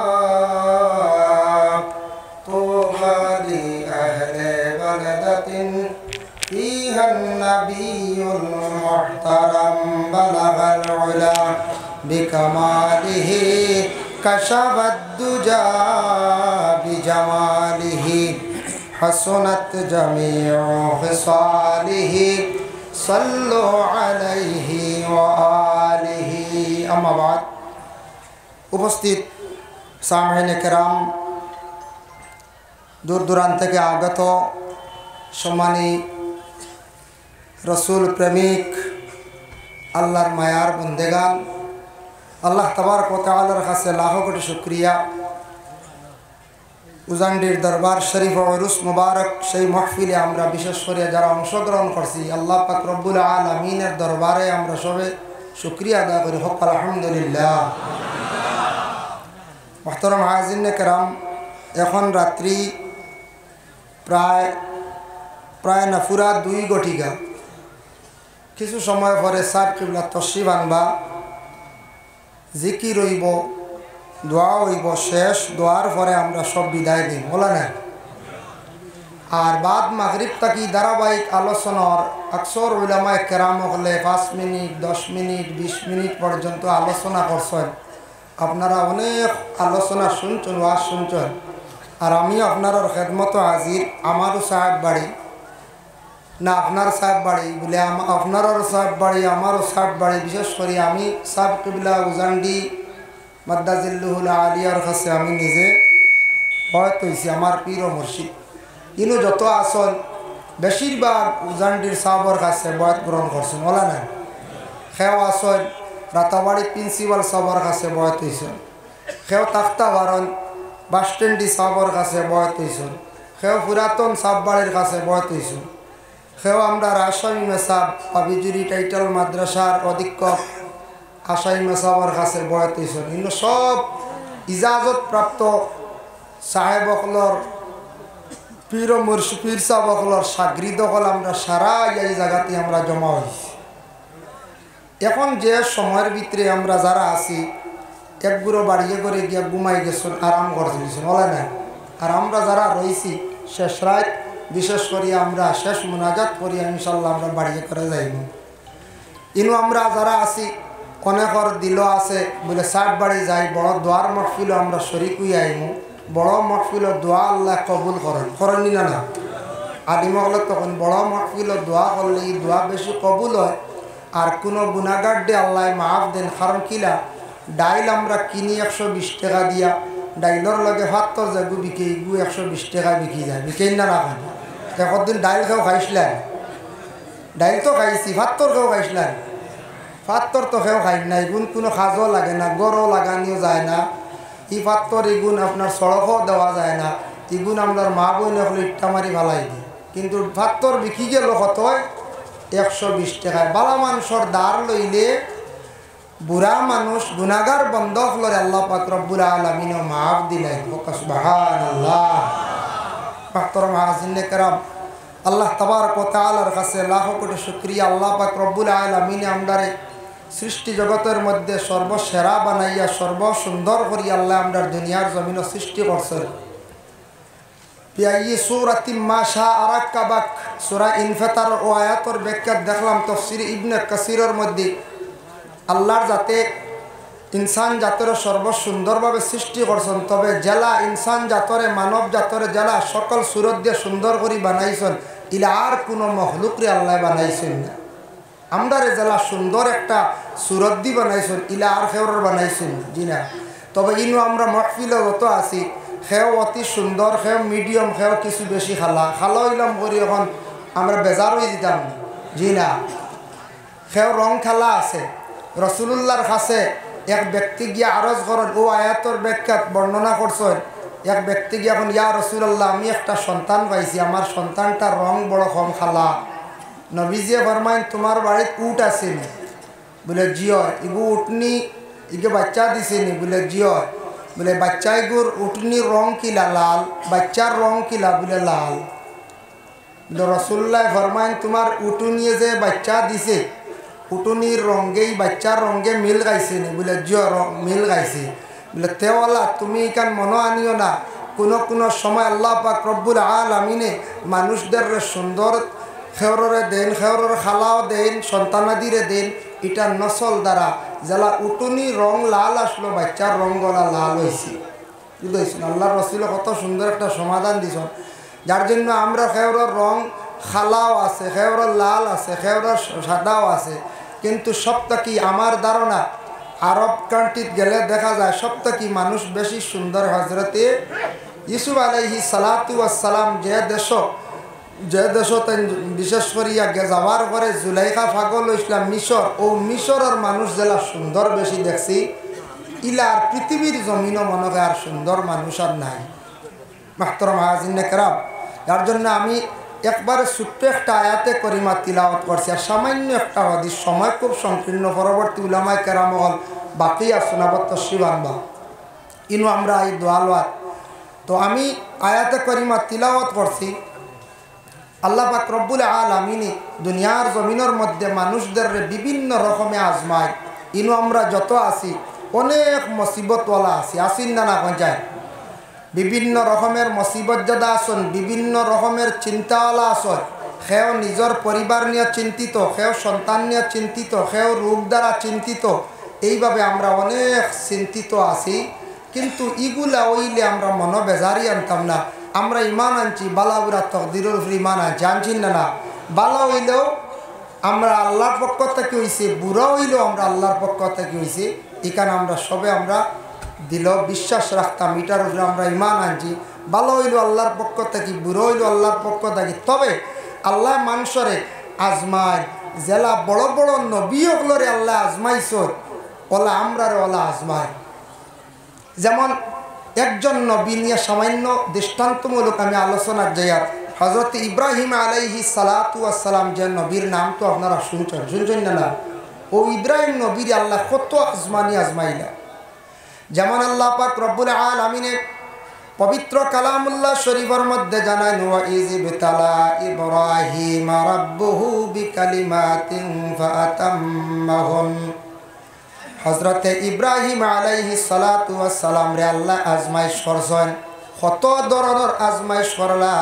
طوبى لأهل بلدة فيها النبي المحترم بلغ العلا بكماله كشف الدجى بجماله حسنت جميع خصاله صلوا عليه وآله أما بعد উপস্থিত সামঈন কেরাম দূর দূরান্ত থেকে আগত সম্মানী রসুল প্রেমিক আল্লাহর মায়ার বন্দেগান আল্লাহ তাবারক ওয়া তাআলার কাছে লাখো কোটি শুকরিয়া উজান্ডির দরবার শরীফ ও উরুস মুবারক সেই মাহফিলে আমরা বিশেষ করে যারা অংশগ্রহণ করছি আল্লাহ পাক রব্বুল আলামিনের দরবারে আমরা সবে শুকরিয়া আদায় করি হক আলহামদুলিল্লাহ মুহতারাম হাজিরিন কেরাম এখন রাত্রি প্রায় না পুরা 2 ঘটিকা কিছু সময় পরে সাহেব কিবলা তশরিফ আনবা জিকির হইব দোয়া হইব শেষ দোয়ার পরে আমরা সব বিদায় দিই বলা না আর বাদ মাগরিব থাকি ধারাবাহিক আলোচনার আকসর উলামায়ে কেরাম হলে 5 মিনিট 10 মিনিট 20 মিনিট পর্যন্ত আলোচনা করছেন আপনারা অনেক আলোচনা শুনছেন ওয়াজ শুনছেন আর আমি আপনার খেদমত হাজির আমারও সাহেব বাড়ি না আপনার সাহেব বাড়ি বলে আপনারও সাহেব বাড়ি আমারও সাহেব বাড়ি বিশেষ করে আমি সাহেব কিবলা উজান্ডি মাদ্দাজিল্লুহুল আলিয়ার কাছে আমি নিজে বয়ত হয়েছি আমার পীর ও মুর্শিদ ইনু যত আসল বেশিরভাগ উজান্ডির সাহবর কাছে বয়ত গ্রহণ করছেন বলা না সেও আসল রাতাবাড়ি প্রিন্সিপাল সাহবর কাছে বয়ত হয়েছেন সেও তাক্তা বারণ বাস স্ট্যান্ডি সাহবর কাছে বয়ত হয়েছেন সেও পুরাতন সাহবাড়ির কাছে বয়ত হয়েছেন সেও আমরা আসামি মেসাব পাবিজুরি টাইটেল মাদ্রাসার অধীক্ষক আসামি মেসাবর কাছে বয়ত হয়েছেন ইনু সব ইজাজত প্রাপ্ত সাহেব হকলর পীর ও মুর্শিদ পীর সাহেব হকলর সাগরিদ হল আমরা সারা এই জায়গাতে আমরা জমা হয়েছি। এখন যে সময়ের ভিতরে আমরা যারা আছি একগুলো বাড়িয়ে করে গিয়া ঘুমাই গেছেন, আরাম করতে গেছেন বলে না। আর আমরা যারা রয়েছি শেষ রাত বিশেষ করে আমরা শেষ মোনাজাত করি ইনশাল্লাহ আমরা বাড়িয়ে করে যাইব। ইনু আমরা যারা আছি অনেকর দিল আছে বলে 60 বাড়ি যাই, বড় দোয়ার মহফিলও আমরা শরিক হয়ে আইব। বড় মহফিলও দোয়া আল্লাহ কবুল করেন, করেননি না না আদিমহলত তখন বড় মহফিলও দোয়া করলে এই দোয়া বেশি কবুল হয়। আর কোনো গুনাগার দিয়ে আল্লাহ মাফ দেন। কারণ কিলা ডাইল আমরা কিনি 120 টাকা দিয়া, ডাইলর লগে ভাতর যাগু বিকে ইগু 120 টাকা বিকি যায়, বিকেই না রাখেন। একদিন ডাইল খেয়েও খাইছিলেন, ডাইল তো খাইছি, ভাতর খেয়েও খাইছিলেন। ভাতর তো খেয়েও খাই না, এগুন কোনো কাজও লাগে না, গড়ও লাগানিও যায় না। ই ভাতর এগুন আপনার সড়কও দেওয়া যায় না, এগুন আপনার মা বইনে হলে ইট্টা মারি ভালাই দিই। কিন্তু ভাতর বিকি গেল কত 120 টাকায়। বালা মানুষের দাঁড় লইলে বুড়া মানুষ গুনাগার বন্ধ হলে আল্লাহ পাক রব্বুল আলামিন মাফ দিলেন। সুবহানাল্লাহ। মাহতারাম হাজিরিনে কেরাম, আল্লাহ তাবারক ওয়া তাআলার কাছে লাখ কোটি শুকরিয়া। আল্লাহ পাক রব্বুল আলামিন আমদারে সৃষ্টি জগতের মধ্যে সর্বসেরা বানাইয়া সর্বসুন্দর করিয়া আল্লাহ আমদার দুনিয়ার জমিন সৃষ্টি করছেন। বিআইয়ি সূরাতিন মা শাআ রাক্কাবাক, সূরা ইনফিতার ও আয়াতের ব্যাখ্যা দেখলাম তাফসীর ইবনে কাসিরের মধ্যে আল্লাহর জাতে ইনসান জাতরে সর্বসুন্দরভাবে সৃষ্টি করছেন। তবে জেলা ইনসান জাতরে মানব জাতরে জেলা সকল সুরত দিয়ে সুন্দর করে বানাইছেন, ইলা আর কোনো মখলুকরে আল্লাহ বানাইছেন না। আমদারে জেলা সুন্দর একটা সুরত দি বানাইছেন, ইলা আর খেওর বানাইছেন জি না। তবে ইনু আমরা মহফিলে যত আছি খেও অতি সুন্দর, খেও মিডিয়াম, খেও কিছু বেশি খালা ইলাম করি এখন আমরা বেজার হয়ে দিতাম জি না। খেও রং খেলা আছে। রসুলুল্লাহর কাছে এক ব্যক্তি গিয়া আরজ করেন, ও আয়াতর ব্যাখ্যাত বর্ণনা করছেন। এক ব্যক্তি গিয়া এখন ইয়া রসুল্লাহ আমি একটা সন্তান পাইছি, আমার সন্তানটার রং বড় কম খালা। নবীজিয়ে ফরমাইন তোমার বাড়িতে উট আছে নি? বলে জিও। ইগু উঠনি ইগে বাচ্চা দিছে নি? বলে জিও। বলে বাচ্চা ইগুর উঠনির রং কিলা? লাল। বাচ্চার রং কিলা? বলে লাল। রসুল্লাহ ফরমাইন তোমার উটুনিয়ে যে বাচ্চা দিছে উটুনির রঙেই বাচ্চার রঙে মিল গাইছে নি? বলে জিও মিল গাইছে। বলে তেওয়ালা তুমি এখান মনে আনিও না, কোনো সময় আল্লাহ পাক রব্বুল আলামিনে মানুষদের সুন্দর খেওরে দেন, খেওরের খালাও দেন, সন্তানাদিরে দেন। এটা নসল দ্বারা যারা উটুনি রং লাল আসলো বাচ্চার রং গলা লাল হয়েছে বুঝেছেন। আল্লাহ রসুল কত সুন্দর একটা সমাধান দিছেন, যার জন্য আমরা খেওরের রং খালাও আছে, খেওরের লাল আছে, খেওরের সাদাও আছে। কিন্তু সবটা কি আমার ধারণা আরব কান্ট্রিতে গেলে দেখা যায় সবটা কি মানুষ বেশি সুন্দর। হজরতে ইউসুফ আলাইহিস সালাতু ওয়াস সালাম যে দেশ বিশেষ করিয়া যাওয়ার পরে জুলাইখা পাগল ইসলাম মিশর, ও মিশরের মানুষ জেলা সুন্দর বেশি দেখছি। ইলার পৃথিবীর জমিনও মনে হয় আর সুন্দর মানুষ আর নাই। মাহতারাম হাজিরিনে কেরাম, যার জন্য আমি একবারে ছোট্ট একটা আয়াতে করিমা তিলাওয়াত করছি আর সামান্য একটা হাদিস, সময় খুব সংকীর্ণ। পরবর্তী উলামায়ে কেরাম হল বাকি আর শোনাবত তশরিবানবা ইনু আমরা এই দোয়ালওয়াত। তো আমি আয়াতে করিমা তিলাওয়াত করছি। আল্লাহ পাক রব্বুল আলামিন দুনিয়ার জমিনের মধ্যে মানুষদের বিভিন্ন রকমে আজমায়। ইনু আমরা যত আছি অনেক মুসিবতওয়ালা আছি, আসিন না না যায়। বিভিন্ন রকমের মুসিবত যাদা আসন, বিভিন্ন রকমের চিন্তাওয়ালা আসন। সেও নিজের পরিবার নিয়ে চিন্তিত, সেও সন্তান নিয়ে চিন্তিত, সেও রোগ দ্বারা চিন্তিত। এইভাবে আমরা অনেক চিন্তিত আছি। কিন্তু ইগুলা ওইলে আমরা মনো বেজারি আনতাম না। আমরা ইমান আনছি, বালা বুড়া তকদিরের উপর ইমান আনছি, আনছি না? বালা হইলেও আমরা আল্লাহর পক্ষ থেকে হইছে, বুড়া হইলেও আমরা আল্লাহর পক্ষ থেকে হইছে। এখানে আমরা সবে আমরা দিল বিশ্বাস রাখতাম, এটার উপরে আমরা ইমান আনছি। ভালো হইল আল্লাহর পক্ষ থেকে, বুড়ো হইল আল্লাহর পক্ষ থেকে। তবে আল্লাহ মানুষরে আজমায়, জেলা বড় বড় নবী ওগুলোরে আল্লাহ আজমাইছ, ওলা আমরারে ওলা আজমায়। যেমন একজন নবী নিয়ে সামান্য দৃষ্টান্তমূলক আমি আলোচনার যাইয়ার, হজরত ইব্রাহিম আলাইহিস সালাতু ওয়াস সালাম যে নবীর নাম তো আপনারা শুনছেন না? ও ইব্রাহিম নবীর আল্লাহ কত আজমানি আজমাইলা। যেমন আল্লাহ পাক রব্বুল আলামিনের পবিত্র কালামুল্লাহ শরীফের মধ্যে জানান ওয়া ইযবিতালা ইব্রাহিম রাব্বুহু বিকালিমাতিন ফাআতাম্মাহুন। হযরতে ইব্রাহিম আলাইহিস সালাতু ওয়াস সালাম রে আল্লাহ আজমাইশ করছেন। কত ধরনের আজমাইশ করলা।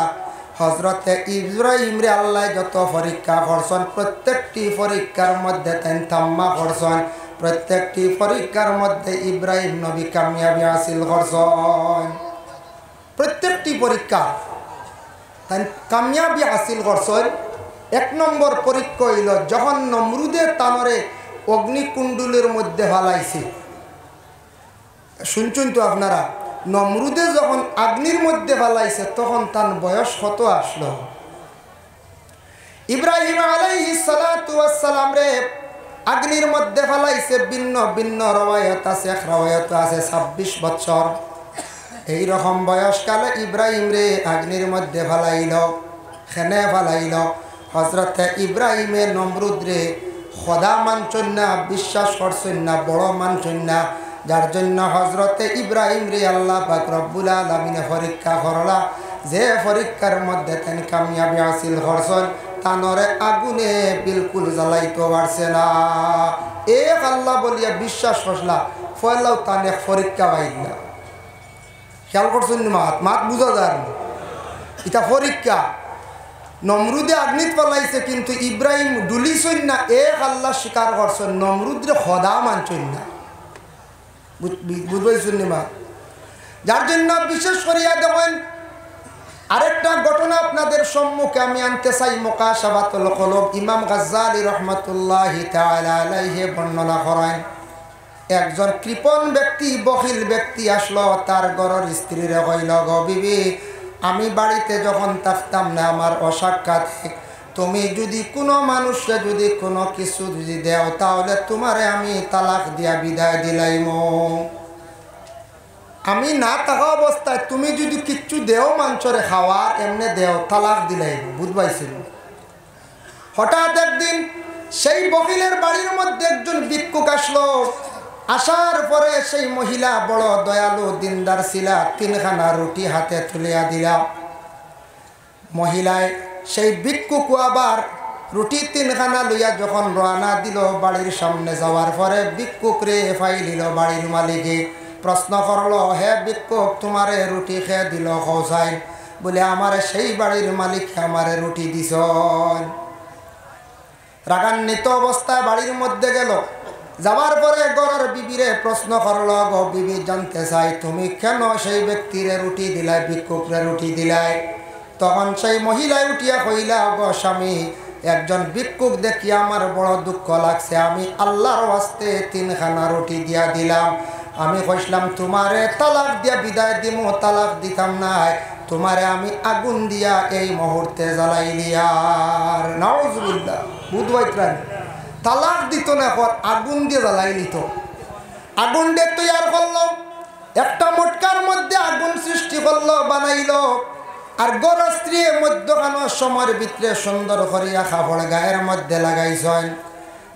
হযরতে ইব্রাহিম রে আল্লাহ যত পরীক্ষা করছেন প্রত্যেকটি পরীক্ষার মধ্যে তেন তাম্মা করছেন। প্রত্যেকটি পরীক্ষার মধ্যে ইব্রাহিম নবী কামিয়াবি হাসিল করছেন। প্রত্যেকটি পরীক্ষা তাই কামিয়াবি হাসিল করছেন। এক নম্বর পরীক্ষা হইল যখন নমরুদের তানরে অগ্নিকুণ্ডলের মধ্যে ফালাইছে। শুনছেন তো আপনারা, নমরুদে যখন আগ্নির মধ্যে ফালাইছে তখন তার বয়স কত আসলো? ইব্রাহিম আলাইহিস সালাতু ওয়াস সালাম রে আগ্নির মধ্যে ফালাইছে। ভিন্ন ভিন্ন রওয়ায়াত আছে, এক রওয়ায়াত আছে 26 বছর। এই রকম বয়সকালে ইব্রাহিম রে আগ্নির মধ্যে ফালাইল। খেনে ফালাইল হযরতে ইব্রাহিমে নমরুদ রে খোদা মানছেন না, বিশ্বাস করছেন না, বড় মানছেন না। যার জন্য হযরতে ইব্রাহিম রে আল্লাহ পাক রব্বুল আলামিন পরীক্ষা করলা। যে পরীক্ষার মধ্যে তেন কামিয়াবি হাসিল করছেন তানরে আগুনে বিলকুল জ্বালাইতে পারছে না। এক আল্লাহ বলিয়া বিশ্বাস করলা ফয়লাও তানে পরীক্ষা পাইল না। খেয়াল করছেন মাত মাত বুঝা যায় না, এটা পরীক্ষা। নমরুদে আগ্নিত পালাইছে কিন্তু ইব্রাহিম ডুলিছেন না। এক আল্লাহ স্বীকার করছেন, নমরুদরে খোদা মানছেন না। বুঝবেন মা? যার জন্য বিশেষ করিয়া দেখেন আরেকটা ঘটনা আপনাদের সম্মুখে আমি আনতে চাই। মুকাশাফাতুল কুলুব ইমাম গাজ্জালী রাহমাতুল্লাহি তাআলা আলাইহি বর্ণনা করেন। একজন কৃপণ ব্যক্তি, বখিল ব্যক্তি আসলো তার ঘরের স্ত্রীরে কইল, গো বিবি, আমি বাড়িতে যখন থাকতাম না আমার অসাক্ষাতে তুমি যদি কোনো মানুষকে যদি কোনো কিছু যদি দেও তাহলে তোমারে আমি তালাক দিয়া বিদায় দিলাইম। আমি না থাকা অবস্থায় তুমি যদি কিচ্ছু দেও মানুষরে খাওয়ার এমনি দেও তালাক দিলাইম। বুঝবাইছিল? হঠাৎ একদিন সেই বকিলের বাড়ির মধ্যে একজন ভিক্ষুক আসলো। আসার পরে সেই মহিলা বড় দয়ালু দিনদার ছিলা, 3খানা রুটি হাতে তুলিয়া দিলা। মহিলায় সেই ভিক্ষুক আবার রুটি 3খানা লইয়া যখন রওনা দিল বাড়ির সামনে যাওয়ার পরে ভিক্ষুক রে ফাইলিল বাড়ির মালিকে। প্রশ্ন করলো, হে ভিক্ষুক, তোমারে রুটি খেয়ে দিল খোসাই? বলে, আমারে সেই বাড়ির মালিক আমারে রুটি দিছ। রাগান্বিত অবস্থায় বাড়ির মধ্যে গেল। যাওয়ার পরে ঘরের বিবিরে প্রশ্ন করলো, গো বিবি, জানতে চাই তুমি কেন সেই ব্যক্তিরে রুটি দিলাই, ভিক্ষুকরে রুটি দিলাই? তখন সেই মহিলায় উঠিয়া কইলা, গো স্বামী, একজন ভিক্ষুক দেখি আমার বড় দুঃখ লাগছে, আমি আল্লাহর ওয়াস্তে 3খানা রুটি দিয়া দিলাম। আমি কইলাম তোমারে তালাক দিয়া বিদায় দিমু, তালাক দিতাম নাই, তোমারে আমি আগুন দিয়া এই মুহূর্তে জ্বালাইলি। আর নাউজুবিল্লাহ, বুধবাইত্রান তালাক দিত না, আগুন দিয়ে জ্বালাই নিত। আগুন দিয়ে তৈয়ার করলো, একটা মটকার মধ্যে আগুন সৃষ্টি করলো, বানাইলো। আর গড় স্ত্রী মধ্যখানো সময়ের ভিতরে সুন্দর করিয়া কাপড় গায়ের মধ্যে লাগাইছেন,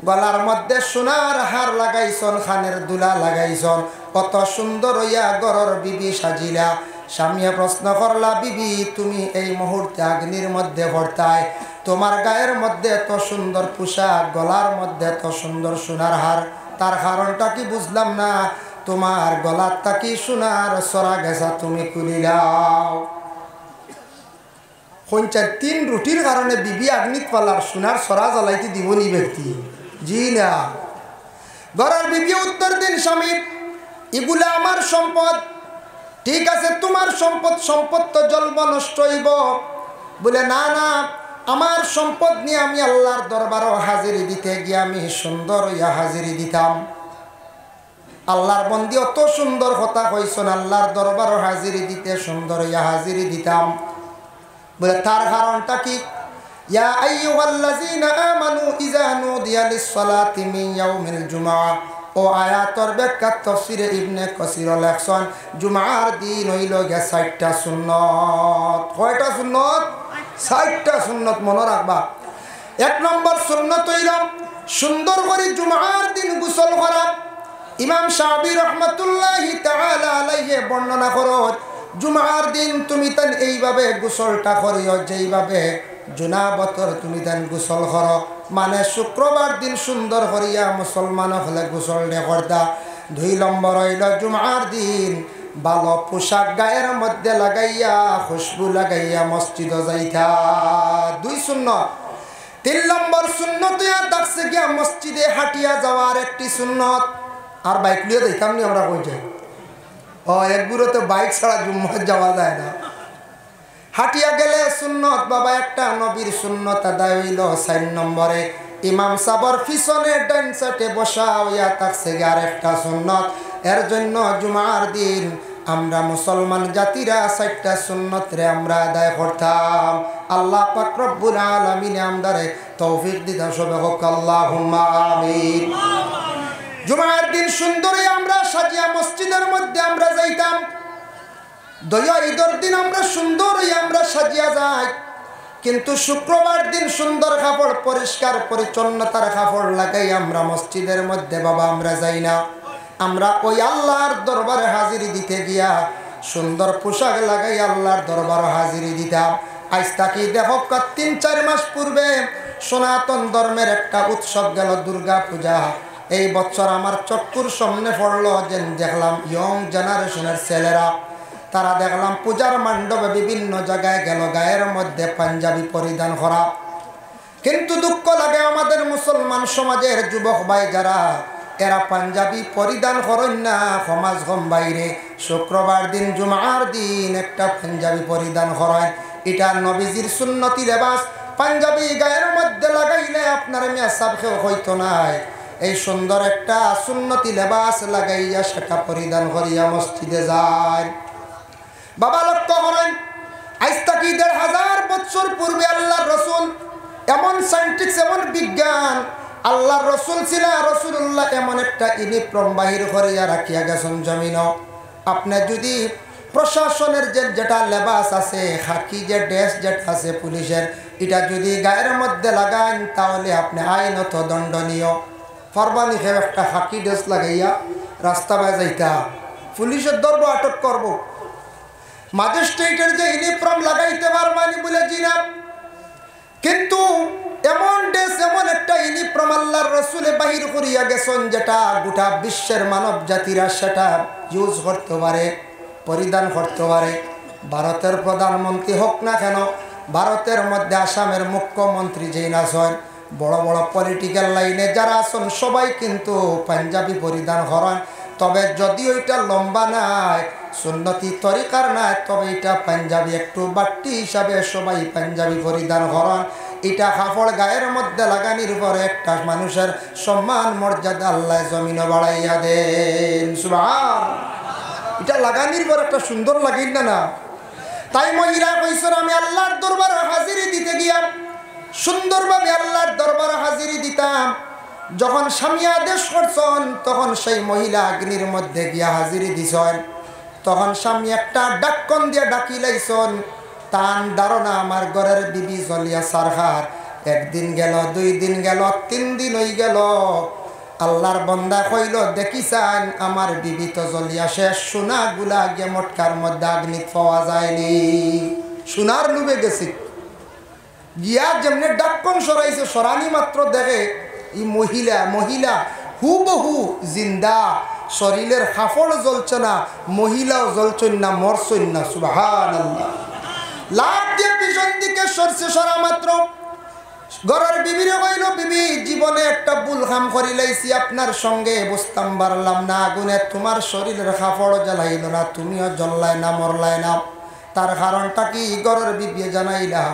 গলার মধ্যে সোনার হার লাগাইছন, খানের দুলা লাগাইছন। কত সুন্দর হইয়া গড়র বিবি সাজিলা। স্বামীয়ে প্রশ্ন করলা, বিবি, তুমি এই মুহূর্তে অগ্নির মধ্যে ভর্তায়, তোমার গায়ের মধ্যে এত সুন্দর পোশাক, গলার মধ্যে এত সুন্দর সোনার হার, তার কারণটা কি বুঝলাম না। তোমার গলারটা কি সোনার সরা গেছা, তুমি খুলিলাও। কঞ্চার 3 রুটির কারণে বিবি আগ্নিত পালার সোনার সরা জ্বালাইতে দিবনি ব্যক্তি? জি না। ঘরের বিবি উত্তর দিন, স্বামী, এগুলা আমার সম্পদ। ঠিক আছে, তোমার সম্পদ, সম্পদ তো জ্বলব, নষ্ট হইব। বলে, না না, আমার সম্পদ নিয়ে আমি আল্লাহর দরবারও হাজিরি দিতে গিয়ে আমি সুন্দর হইয়া হাজিরি দিতাম। আল্লাহর বন্দি অত সুন্দর কথা কইছেন, আল্লাহর দরবারও হাজিরি দিতে সুন্দর হইয়া হাজিরি দিতাম। বলে, তার কারণটা কি? ইয়া আইয়ুহাল্লাযীনা আমানু ইযা নুদিয়া লিস-সালাতি মিন ইয়াউমিল জুমআহ। ও আয়াতর ব্যাখ্যা তাফসীরে ইবনে কাসীর লেখছেন, জুমার দিন হইল গে 60টা সুন্নত। কয়টা সুন্নত? 60টা সুন্নত। মনে রাখবা। 1 নম্বর সুন্নত হইল সুন্দর করে জুমার দিন গোসল করা। ইমাম শাফি রহমাতুল্লাহি তাআলা আলাইহি বর্ণনা করো জুমার দিন তুমি তান এইভাবে গোসলটা করিও যেইভাবে জুনাবতর তুমি তান গোসল করো, মানে শুক্রবার দিন সুন্দর করিয়া মুসলমান হলে গোসল দে করতা। 2 নম্বর হইল জুমার দিন ভালো পোশাক গায়ের মধ্যে লাগাইয়া খুশবু লাগাইয়া মসজিদে যাইতা, 2 সুন্নত। 3 নম্বর সুন্নত থাকছে গিয়া মসজিদে হাঁটিয়া যাওয়ার একটি সুন্নত। আর বাইক নিয়ে যাইতাম নি আমরা কই যাই? ও একগুলো তো বাইক ছাড়া জুম্মায় যাওয়া যায় না, হাঁটিয়া গেলে সুন্নত বাবা একটা নবীর সুন্নত আদায় হইল। 4 নম্বরে ইমাম সাবর পিছনে ডান সাইডে বসা হইয়া থাকছে আর একটা সুন্নত। এর জন্য জুমার দিন আমরা মুসলমান জাতিরা 4টা সুন্নত রে আমরা আদায় করতাম। আল্লাহ পাক রব্বুল আলামিন আমদারে তৌফিক দিতা, সবে হোক আল্লাহুম্মা আমিন। জুমার দিন সুন্দরই আমরা সাজিয়া মসজিদের মধ্যে আমরা যাইতাম। দয়া ঈদের দিন আমরা সুন্দরই আমরা সাজিয়া যাই, কিন্তু শুক্রবার দিন সুন্দর কাপড় পরিষ্কার পরিচ্ছন্নতার কাপড় লাগাই আমরা মসজিদের মধ্যে বাবা আমরা যাই না। আমরা ওই আল্লাহর দরবারে হাজিরি দিতে গিয়া সুন্দর পোশাক লাগাই আল্লাহর দরবারে হাজিরি দিতাম। আজ তাকি দেখো 3-4 মাস পূর্বে সনাতন ধর্মের একটা উৎসব গেল দুর্গা পূজা। এই বছর আমার চক্ষুর সামনে পড়লো যে দেখলাম ইয়ং জেনারেশনের ছেলেরা, তারা দেখলাম পূজার মণ্ডপে বিভিন্ন জায়গায় গেল গায়ের মধ্যে পাঞ্জাবি পরিধান করা। কিন্তু দুঃখ লাগে আমাদের মুসলমান সমাজের যুবক ভাই যারা, এরা পাঞ্জাবি পরিধান করেন না সমাজ কম বাইরে। শুক্রবার দিন জুমার দিন একটা পাঞ্জাবি পরিধান করেন, এটা নবীজির সুন্নতি লেবাস। পাঞ্জাবি গায়ের মধ্যে লাগাইলে আপনার মেয়া সাবকেও হইতো নাই। এই সুন্দর একটা সুন্নতি লেবাস লাগাইয়া সেটা পরিধান করিয়া মসজিদে যায়। বাবা লক্ষ্য করেন, আজ থেকে 1500 বছর পূর্বে আল্লাহর রসুল এমন সায়েন্টিক্স, এমন বিজ্ঞান, আল্লাহর রসুল ছিল রসুল্লাহ এমন একটা ইউনিফর্ম বাহির করিয়া রাখিয়া গেছেন জমিন। আপনি যদি প্রশাসনের যেটা লেবাস আছে, খাকি যে ড্রেস যেটা আছে পুলিশের, এটা যদি গায়ের মধ্যে লাগান তাহলে আপনি আইনত দণ্ডনীয়। ফরবানি খেয়ে একটা খাকি ড্রেস লাগাইয়া রাস্তা বাই যাইতা, পুলিশের ধরবো, আটক করব। ম্যাজিস্ট্রেটের যে ইউনিফর্ম লাগাইতে পারবানি বলে জিনা, কিন্তু এমন ড্রেস, এমন একটা ইউনিফর্ম আল্লাহর রসুলে বাহির করিয়া গেছেন যেটা গোটা বিশ্বের মানব জাতিরা সেটা ইউজ করতে পারে, পরিধান করতে পারে। ভারতের প্রধানমন্ত্রী হোক না কেন, ভারতের মধ্যে আসামের মুখ্যমন্ত্রী যেই আছেন, বড় বড় পলিটিক্যাল লাইনে যারা আছেন সবাই কিন্তু পাঞ্জাবি পরিধান করেন। তবে যদি ওইটা লম্বা নাই, সুন্নতি তরিকার নাই, তবে এটা পাঞ্জাবি একটু বাট্টি হিসাবে সবাই পাঞ্জাবি পরিধান করেন। এটা কাপড় গায়ের মধ্যে লাগানির পরে একটা মানুষের সম্মান মর্যাদা আল্লাহ জমিনে বাড়াইয়া দেন। সুবহান, এটা লাগানির পর একটা সুন্দর লাগিল না। তাই মহিলা কইছেন আমি আল্লাহর দরবারে হাজিরি দিতে গিয়া সুন্দরভাবে আল্লাহর দরবারে হাজিরি দিতাম। যখন স্বামী আদেশ করছেন তখন সেই মহিলা অগ্নির মধ্যে গিয়া হাজিরি দিছেন। তখন স্বামী একটা ডাক্কন দিয়ে ডাকি লাইছেন, তান ধারণা আমার ঘরের বিবি জলিয়া সারহার। 1 দিন গেল, 2 দিন গেল, 3 দিন হয়ে গেল। আল্লাহর বন্দা কইল দেখিছেন আমার বিবি তো জলিয়া শেষ, সোনাগুলা গিয়ে মটকার মধ্যে অগ্নি পাওয়া যায়নি। সোনার লুবে গেছি গিয়া যেমনি ডাক্কন সরাইছে, সরানি মাত্র দেখে এই মহিলা হুবহু জিন্দা, শরীরের কাপড় জ্বলছে না, মহিলাও জ্বলছেন না, মরছেন না। সুবহানাল্লাহ। লাভ দিয়ে পিছন দিকে সরছে, সরা মাত্র ঘরের বিবিরে কইল বিবি জীবনে একটা ভুল কাম করি লাইছি, আপনার সঙ্গে বুঝতাম পারলাম না, আগুনে তোমার শরীরের কাপড় জ্বালাইল না, তুমিও জ্বললাই না, মরলাই না। তার কারণটা কি ঘরের বিবি জানাইলা,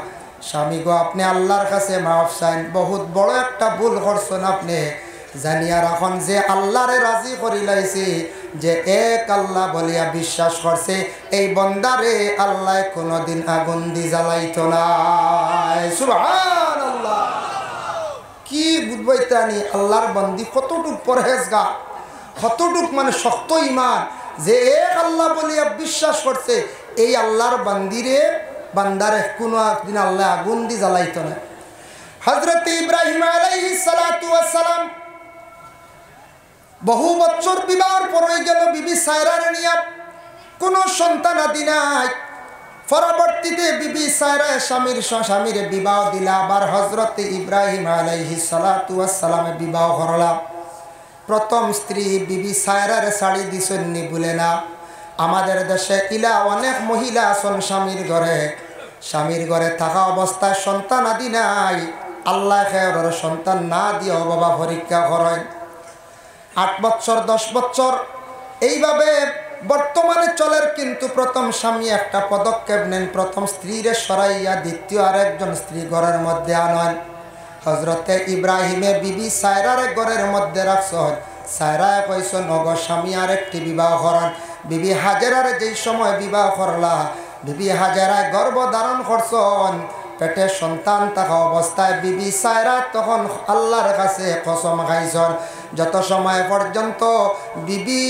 স্বামী গো আপনি আল্লাহর কাছে মাফ চাইন, বহুত বড় একটা ভুল করছেন আপনি। জানিয়া রাখন যে আল্লাহরে রাজি করি লাইছি, যে এক আল্লাহ বলিয়া বিশ্বাস করছে, এই বন্দারে আল্লাহ কোনদিন আগুন দি জ্বালাইতো না। সুবহানাল্লাহ। কি বুঝবাইতানি আল্লাহর বন্দি কতটুক পরহেজগার, কতটুক মানে শক্ত ইমান, যে এক আল্লাহ বলিয়া বিশ্বাস করছে, এই আল্লাহর বান্দারে কোনো একদিন আল্লাহ আগুন দি জ্বালাইতো না। হযরত ইব্রাহিম আলাইহিস সালাতু ওয়াস সালাম বহু বছর বিবাহের পর হয়ে গেল বিবি সায়রার নিয়া কোনো সন্তান আদি নাই। পরবর্তীতে বিবি সায়রা স্বামীর বিবাহ দিলা, আবার হযরত ইব্রাহিম আলাইহিস সালাতু ওয়াস সালামে বিবাহ করলা। প্রথম স্ত্রী বিবি সায়রার শাড়ি দিছেননি বলে না। আমাদের দেশে ইলা অনেক মহিলা আছেন স্বামীর ঘরে থাকা অবস্থায় সন্তান আদি নাই, আল্লাহ খেয়রের সন্তান না দিয়েও বাবা পরীক্ষা করেন। 8 বছর 10 বছর এইভাবে বর্তমানে চলের, কিন্তু প্রথম স্বামী একটা পদক্ষেপ নেন, প্রথম স্ত্রীরে সরাইয়া দ্বিতীয় আরেকজন স্ত্রী ঘরের মধ্যে আনেন। হজরতে ইব্রাহিমে বিবি সায়রার ঘরের মধ্যে রাখছেন। সায়রা কইছেন ওগো স্বামী আরেকটি বিবাহ করেন। বিবি হাজেরার যেই সময় বিবাহ করলা, বিবি হাজেরায় গর্ভ ধারণ করছেন, পেটে সন্তান থাকা অবস্থায় বিবি সায়রা তখন আল্লাহর কাছে কসম খাইছেন, যত সময় পর্যন্ত বিবি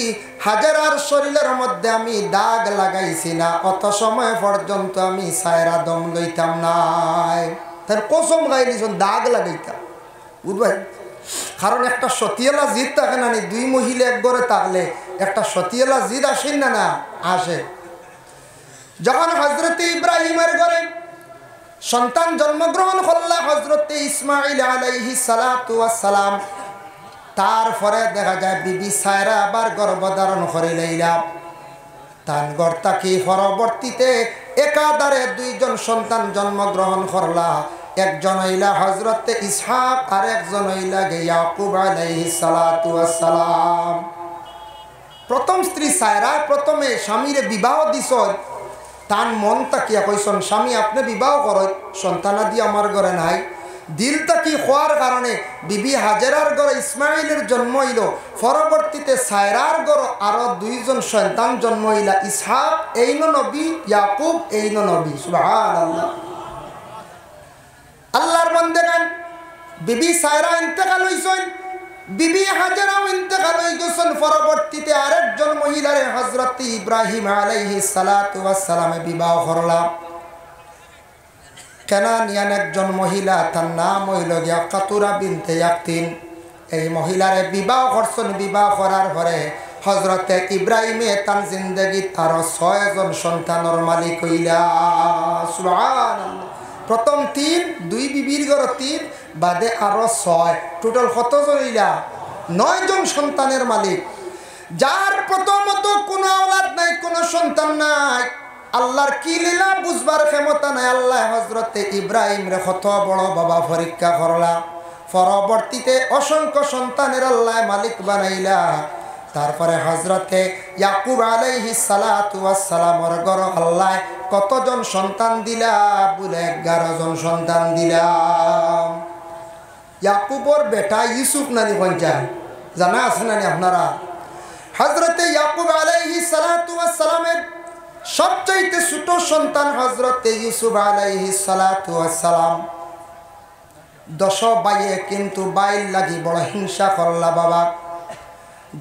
হাজেরার শরীরের মধ্যে আমি দাগ লাগাইছি না, অত সময় পর্যন্ত আমি সায়রা দম লইতাম নাই। তার কসম খাইলিছেন দাগ লাগাইতাম, বুঝবেন? কারণ একটা সতিয়ালা জিদ থাকে না, দুই মহিলা এক ঘরে থাকলে একটা সতিয়ালা জিদ আসেন না আসে। যখন হজরত ইব্রাহিমের ঘরে সন্তান জন্মগ্রহণ করলা হজরতে ইসমাইল আলাইহিস সালাতু ওয়াস সালাম, তারপরে দেখা যায় বিবি সায়রা আবার গর্ভধারণ করে লইলা। তার গর্তা কি পরবর্তীতে একাধারে 2 জন সন্তান জন্মগ্রহণ করলা। একজন হইলা হজরতে ইসহাক আর একজন হইলা ইয়াকুব আলাইহিস সালাতু ওয়াস সালাম। প্রথম স্ত্রী সায়রা প্রথমে স্বামীরে বিবাহ দিছ, তার মন তাকিয়া কইসন স্বামী আপনি বিবাহ করেন, সন্তানাদি আমার ঘরে নাই। দিল তাকি হওয়ার কারণে বিবি হাজেরার ঘরে ইসমাইলের জন্ম হইল, পরবর্তীতে সায়রার ঘরে আরো 2 জন সন্তান জন্ম হইলা, ইসহাক এইন নবী, ইয়াকুব এইন নবী। সুবহানাল্লাহ। আল্লাহর বান্দাগণ, বিবি সায়রা ইন্তেকাল হইছেন, বিবি হাজেরাও ইন্তেকাল হয়ে গেছেন। পরবর্তীতে আরেকজন মহিলারে হযরত ইব্রাহিম আলাইহিস সালাতু ওয়াস সালামে বিবাহ করলাম। কেনানিয়ান একজন মহিলা, তার নাম হইল কাতুরা বিনতে ইয়াকতিন। এই মহিলারে বিবাহ করছেন। বিবাহ করার পরে হযরতে ইব্রাহিমে তার জিন্দগি তার 6 জন সন্তানের মালিক হইলা। সুবহানাল্লাহ। প্রথম 3, 2 বিবির ঘরে 3, বাদে আরো 6, টোটাল কত জন হইলা? 9 জন সন্তানের মালিক। যার প্রথমত কোনো আওলাদ নাই, কোনো সন্তান নাই, আল্লাহর কি লীলা বুঝবার ক্ষমতা নাই। আল্লাহ হযরতে ইব্রাহিম রে কত বড় বাবা পরীক্ষা করলা, পরবর্তীতে অসংখ্য সন্তানের আল্লাহ মালিক বানাইলা। তারপরে হযরতে ইয়াকুব আলাইহিস সালাতু ওয়াস সালামের ঘর আল্লাহ কতজন সন্তান দিলা? বলে 11 জন সন্তান দিলা। ইয়াকুবর বেটা ইউসুফ নানি পঞ্চান জানা আছে নানি আপনারা? হযরতে ইয়াকুব আলাইহিস সালাতু ওয়াস সালামের সবচাইতে ছোট সন্তান হযরতে ইউসুফ আলাইহিস সালাতু ওয়াস সালাম। 10 ভাইয়ে কিন্তু বাইর লাগি বড় হিংসা করলা বাবা।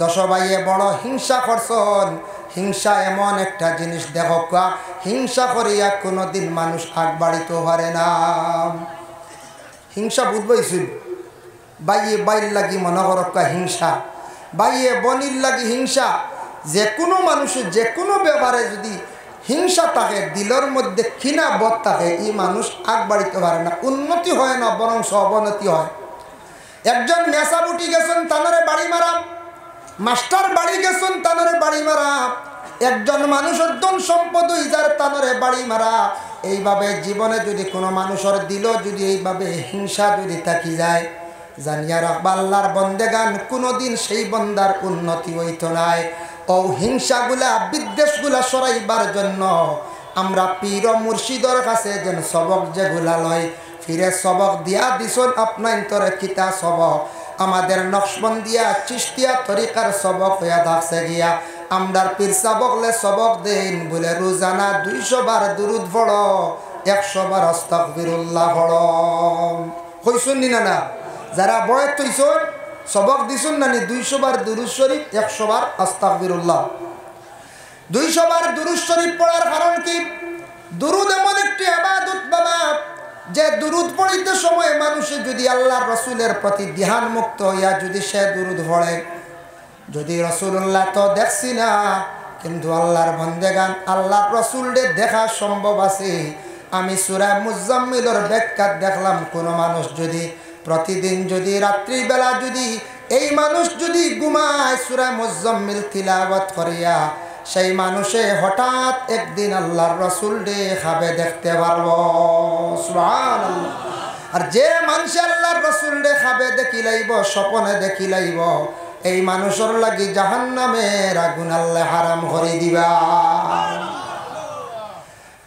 10 ভাইয়ে বড় হিংসা করছন। হিংসা এমন একটা জিনিস, দেখো হিংসা করিয়া কোনোদিন মানুষ আগ বাড়িতে পারে না। হিংসা বুঝবইছিল, বাইয়ে বাইর লাগি মনে করক্কা হিংসা, বাইয়ে বনির লাগি হিংসা। যে কোনো মানুষের যে কোনো ব্যাপারে যদি হিংসা থাকে, দিলের মধ্যে কিনা বোধ থাকে, এই মানুষ আগ বাড়িতে পারে না, উন্নতি হয় না, বরং অবনতি হয়। একজন মেসা বুটি গেছেন, তানরে বাড়ি মারা। মাস্টার বাড়ি গেছেন, তানরে বাড়ি মারা। একজন মানুষের ধন সম্পদ ইজার, তানরে বাড়ি মারা। এইভাবে জীবনে যদি কোনো মানুষের দিল যদি এইভাবে হিংসা যদি থাকি যায়, জানিয়া রাখবা আল্লাহর বন্দেগান কোনোদিন সেই বন্দার উন্নতি হইতো নাই। ও হিংসাগুলা বিদ্বেষগুলা সরাইবার জন্য আমরা পীর মুর্শিদর কাছে যেন সবক যেগুলা লয়, ফিরে সবক দিয়া দিছন আপনার তরে কিতা সবক আমাদের নকশবন্দিয়া চিশতিয়া তরিকার সবক হইয়া থাকছে গিয়া। আমরার পীর সাবকলে সবক দেন বলে রোজানা 200 বার দুরুদ পড়ো, 100 বার আস্তাগফিরুল্লাহ পড়ো। কইছুন নি না? যারা বয়স তৈছন সবক দিছুন নানি 200 বার দুরুদ শরীফ, 100 বার আস্তাগফিরুল্লাহ। 200 বার দুরুদ শরীফ পড়ার কারণ কি? দুরুদ এমন একটি ইবাদত বাবা, যে দুরুদ পড়িতে সময় মানুষে যদি আল্লাহর রাসূলের প্রতি ধ্যান মুক্ত হইয়া যদি সে দুরুদ পড়ে, যদি রাসূলুল্লাহ তো দেখছি না, কিন্তু আল্লাহর বান্দাগান আল্লাহর রাসূলকে দেখা সম্ভব আছে। আমি সূরা মুজাম্মিলের ব্যাখ্যা দেখলাম, কোন মানুষ যদি প্রতিদিন যদি রাত্রিবেলা যদি এই মানুষ যদি ঘুমায় সূরা মুজাম্মিল তিলাওয়াত করিয়া, সেই মানুষে হঠাৎ একদিন আল্লাহর রাসূলকে খাবে দেখতে পারবো। সুবহানাল্লাহ। আর যে মানুষ আল্লাহর রাসূলকে খাবে দেখিলাইব, স্বপ্নে দেখিলাইব, এই মানুষের লাগি জাহান্নামের আগুন আল্লাহ হারাম করে দিবা।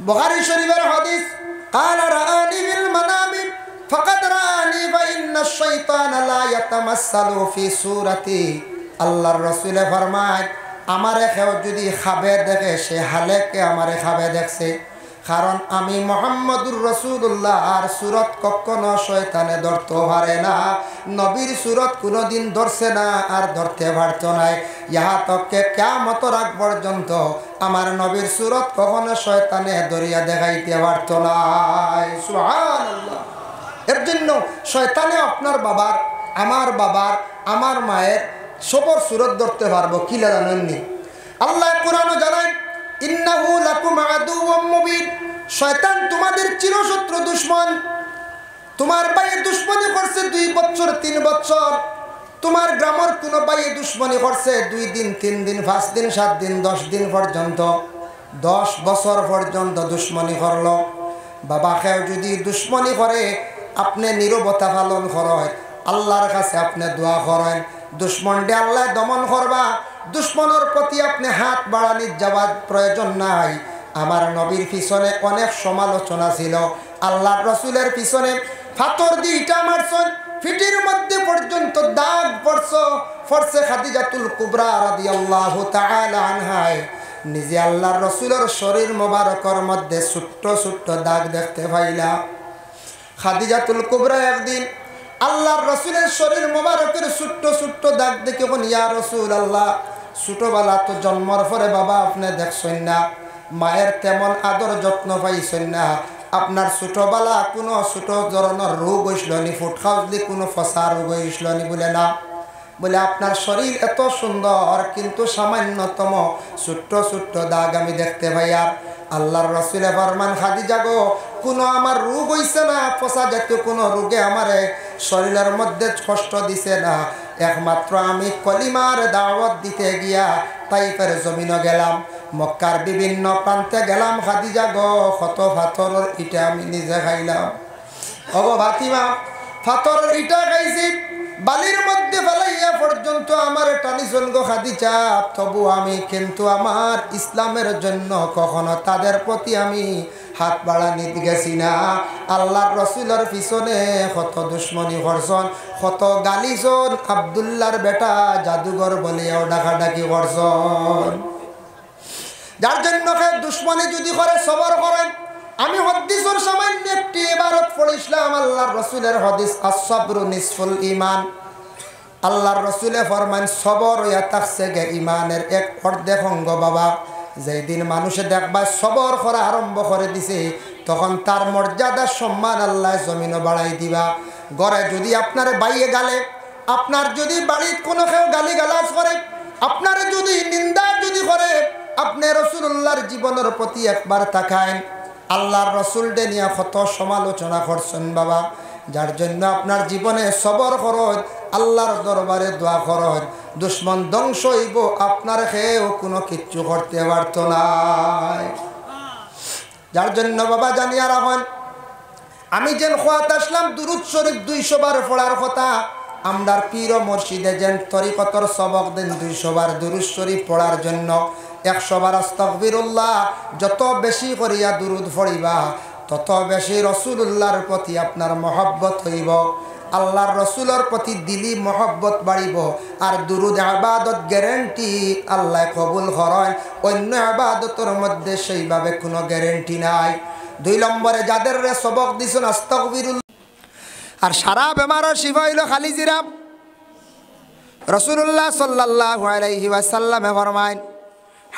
বুখারী শরীফের হাদিস, قال رآني في المنام فقد رآني فإن الشيطان لا يتمثل في صورتي। আল্লাহর রাসূল ফরমায়, আমারে কেউ যদি খাবে দেখে সে হালেকে আমারে খাবে দেখছে, কারণ আমি মুহাম্মদুর রাসূলুল্লাহ আর সুরত কখনো শয়তানে ধরতে পারে না। নবীর সুরত কোনোদিন ধরছে না আর ধরতে পারত নাই। ইহা তককে কিয়ামত রাত পর্যন্ত আমার নবীর সুরত কখনো শয়তানে ধরিয়া দেখাইতে পারত না। সুবহানাল্লাহ। এর জন্য শয়তানে আপনার বাবার, আমার বাবার, আমার মায়ের সবর সুরত ধরতে পারবো কি জানেননি? আল্লাহ কোরআনে জানায়, ইন্নাহু লাকুম আদুউম মুবিন। শয়তান তোমাদের চিরশত্রু দুশমন। তোমার ভাইয়ে দুশমনি করছে 2 বছর 3 বছর, তোমার গ্রামের কোন ভাইয়ে দুশমনি করছে 2 দিন 3 দিন 5 দিন 7 দিন 10 দিন পর্যন্ত, 10 বছর পর্যন্ত দুশমনি করলো। বাবা কেউ যদি দুশমনি করে, আপনি নীরবতা পালন করেন, আল্লাহর কাছে আপনি দোয়া করেন, দুশমনকে আল্লাহ দমন করবা। দুশমনের প্রতি আপনি হাত বাড়ানির যাওয়ার প্রয়োজন নাই। আমার নবীর পিছনে অনেক সমালোচনা ছিল, আল্লাহর রাসূলের পিছনে পাথর দিয়ে ইটা মারছেন, ফিটির মধ্যে পর্যন্ত দাগ পড়ছে। খাদিজাতুল কুবরা রাদিয়াল্লাহু তাআলা আনহা নিজে আল্লাহর রাসূলের শরীর মোবারকের মধ্যে ছোট্ট ছোট্ট দাগ দেখতে পাইলা। খাদিজাতুল কুবরা একদিন আল্লাহর রাসূলের শরীর মোবারকের ছোট্ট ছোট্ট দাগ দেখে কোন, ইয়া রাসূলুল্লাহ, ছোটবেলা তো জন্মের পরে বাবা আপনি দেখছেন না, মায়ের তেমন আদর যত্ন পাইছেন না, আপনার ছোটবেলা কোনো ছোট ধরনের রোগ হইছিল নি, ফুট খাওয়ালি কোনো ফসা রোগ হইছিল নি? বলে না। বলে আপনার শরীর এত সুন্দর, কিন্তু সামান্যতম ছোট্ট ছোট্ট দাগ আমি দেখতে পাই। আর আল্লাহর রাসূলে ফরমান, খাদিজা গো, কোনো আমার রোগ হইছে না, ফসা জাতীয় কোনো রোগে আমার শরীরের মধ্যে কষ্ট দিছে না। একমাত্র আমি কলিমার দাওয়াত দিতে গিয়া তাইফের জমিনে গেলাম, মক্কার বিভিন্ন প্রান্তে গেলাম। খাদিজা গো, কত পাথরের ইটা আমি নিজে খাইলাম। ওগো ফাতিমা, পাথরের ইটা খাইছি, বালির মধ্যে ফেলাইয়া পর্যন্ত আমার টানিছেন গো খাদিজা। তবু আমি কিন্তু আমার ইসলামের জন্য কখনো তাদের প্রতি আমি হাত বাড়ানি গেছি না। আল্লাহর রাসূলের পিছনে কত দুশ্মনী করছেন, কত গালিছেন, আব্দুল্লাহর বেটা জাদুঘর বলিয়াও ডাকাডাকি করছেন। যার জন্য দুশ্মনী যদি করে সবর করেন। আমি হাদিসের সামান্য একটি ইবারত পড়িছিলাম, আল্লাহর রাসূলের হাদিস, আস-সাবরু নিসফুল ঈমান। আল্লাহর রাসূলে ফরমান, সবর ইয়া তাকসেগে ঈমানের এক অর্ধেক অঙ্গ। বাবা, যেই দিন মানুষে দেখবা সবর করা আরম্ভ করে দিছে, তখন তার মর্যাদা সম্মান আল্লাহ জমিনও বাড়াই দিবা। ঘরে যদি আপনার বাইয়ে গালে, আপনার যদি বাড়ির কোনো কেউ গালি গালাজ করে, আপনার যদি নিন্দা যদি করে, আপনি রাসূলুল্লাহর জীবনের প্রতি একবার তাকায়েন। আল্লাহর রাসূলকে নিয়ে কত সমালোচনা করছেন বাবা। যার জন্য আপনার জীবনে সবর করত, আল্লাহর দরবারে দোয়া করত, দুশ্মন ধ্বংস হইব, আপনার খেয়েও কোনো কিচ্ছু করতে পারত না। যার জন্য বাবা জানিয়া রাখেন, আমি যেন খোয়াত আসলাম দুরুদ শরীফ 200 বার পড়ার কথা, আমরার পীর ও মুর্শিদে যেন তরিকতর সবক দেন 200 বার দুরুদ শরীফ পড়ার জন্য, 100 বার আস্তাগফিরুল্লাহ। যত বেশি করিয়া দুরুদ পড়িবা, তত বেশি রাসূলুল্লাহর প্রতি আপনার মহব্বত হইব, আল্লাহর রাসূলের প্রতি দিলি মহব্বত বাড়িব। আর দুরুদ ইবাদত গ্যারান্টি আল্লাহ কবুল করেন, অন্য ইবাদতের মধ্যে সেইভাবে কোনো গ্যারান্টি নাই। 2 নম্বরে যাদের সবক দিছেন আস্তাগফিরুল্লাহ। আর সারা বেমারের শিফা হইল খালি জিরাম। রাসূলুল্লাহ সাল্লাল্লাহু আলাইহি ওয়াসাল্লামে ফরমায়,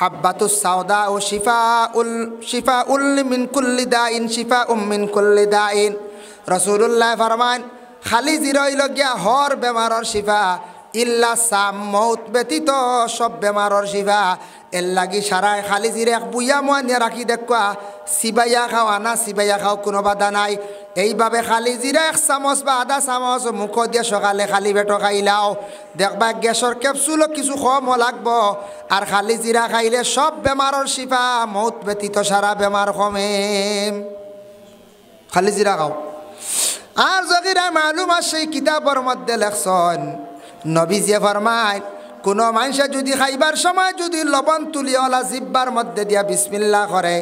হাব্বাতুস সাওদা ও শিফাউল মিন কুল্লি দাইন, শিফাউম মিন কুল্লি দাইন। রাসূলুল্লাহ ফরমায়, খালি জিরা হইল গিয়া হর বেমারের শিফা, ইল্লা সাম মৌত ব্যতীত সব বেমারর শিফা। এর লাগি সারায় খালি জিরে এক বুইয়া মোয়ানিয়া রাখি দেখুয়া সিবাইয়া খাও আনা সিবাইয়া খাও কোনো বাধা নাই। এইভাবে খালি জিরা 1 চামচ বা আধা চামচ মুখ দিয়ে সকালে খালি পেটো খাইলাও দেখবা গ্যাসের ক্যাপসুলও কিছু কম লাগবো। আর খালি জিরা খাইলে সব বেমারর শিফা, মৌত ব্যতীত সারা বেমার কমে। খালি জিরা খাও। আর যগিরা মালুম আছে সেই কিতাবের মধ্যে লেখছেন নবীজিয়ে ফরমায় কোনো মানুষে যদি খাইবার সময় যদি লবণ তুলিওয়ালা জিব্বার মধ্যে দিয়া বিসমিল্লাহ করে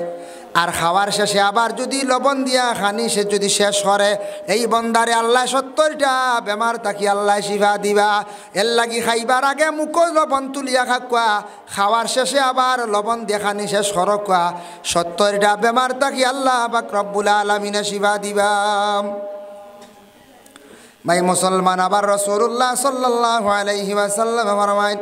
আর খাওয়ার শেষে আবার যদি লবণ দিয়া খানি সে যদি শেষ করে এই বন্দারে আল্লাহ 70টা বেমার তাকি আল্লাহ শিফা দিবা। এর লাগি খাইবার আগে মুখ লবণ তুলিয়া খাকুয়া, খাওয়ার শেষে আবার লবণ দিয়া খানি শেষ করকুয়া 70টা বেমার তাকি আল্লাহ পাক রব্বুল আলামিনে শিফা দিবা। ভাই মুসলমান, আবার রাসূলুল্লাহ সাল্লাল্লাহু আলাইহি ওয়াসাল্লাম ফরমায়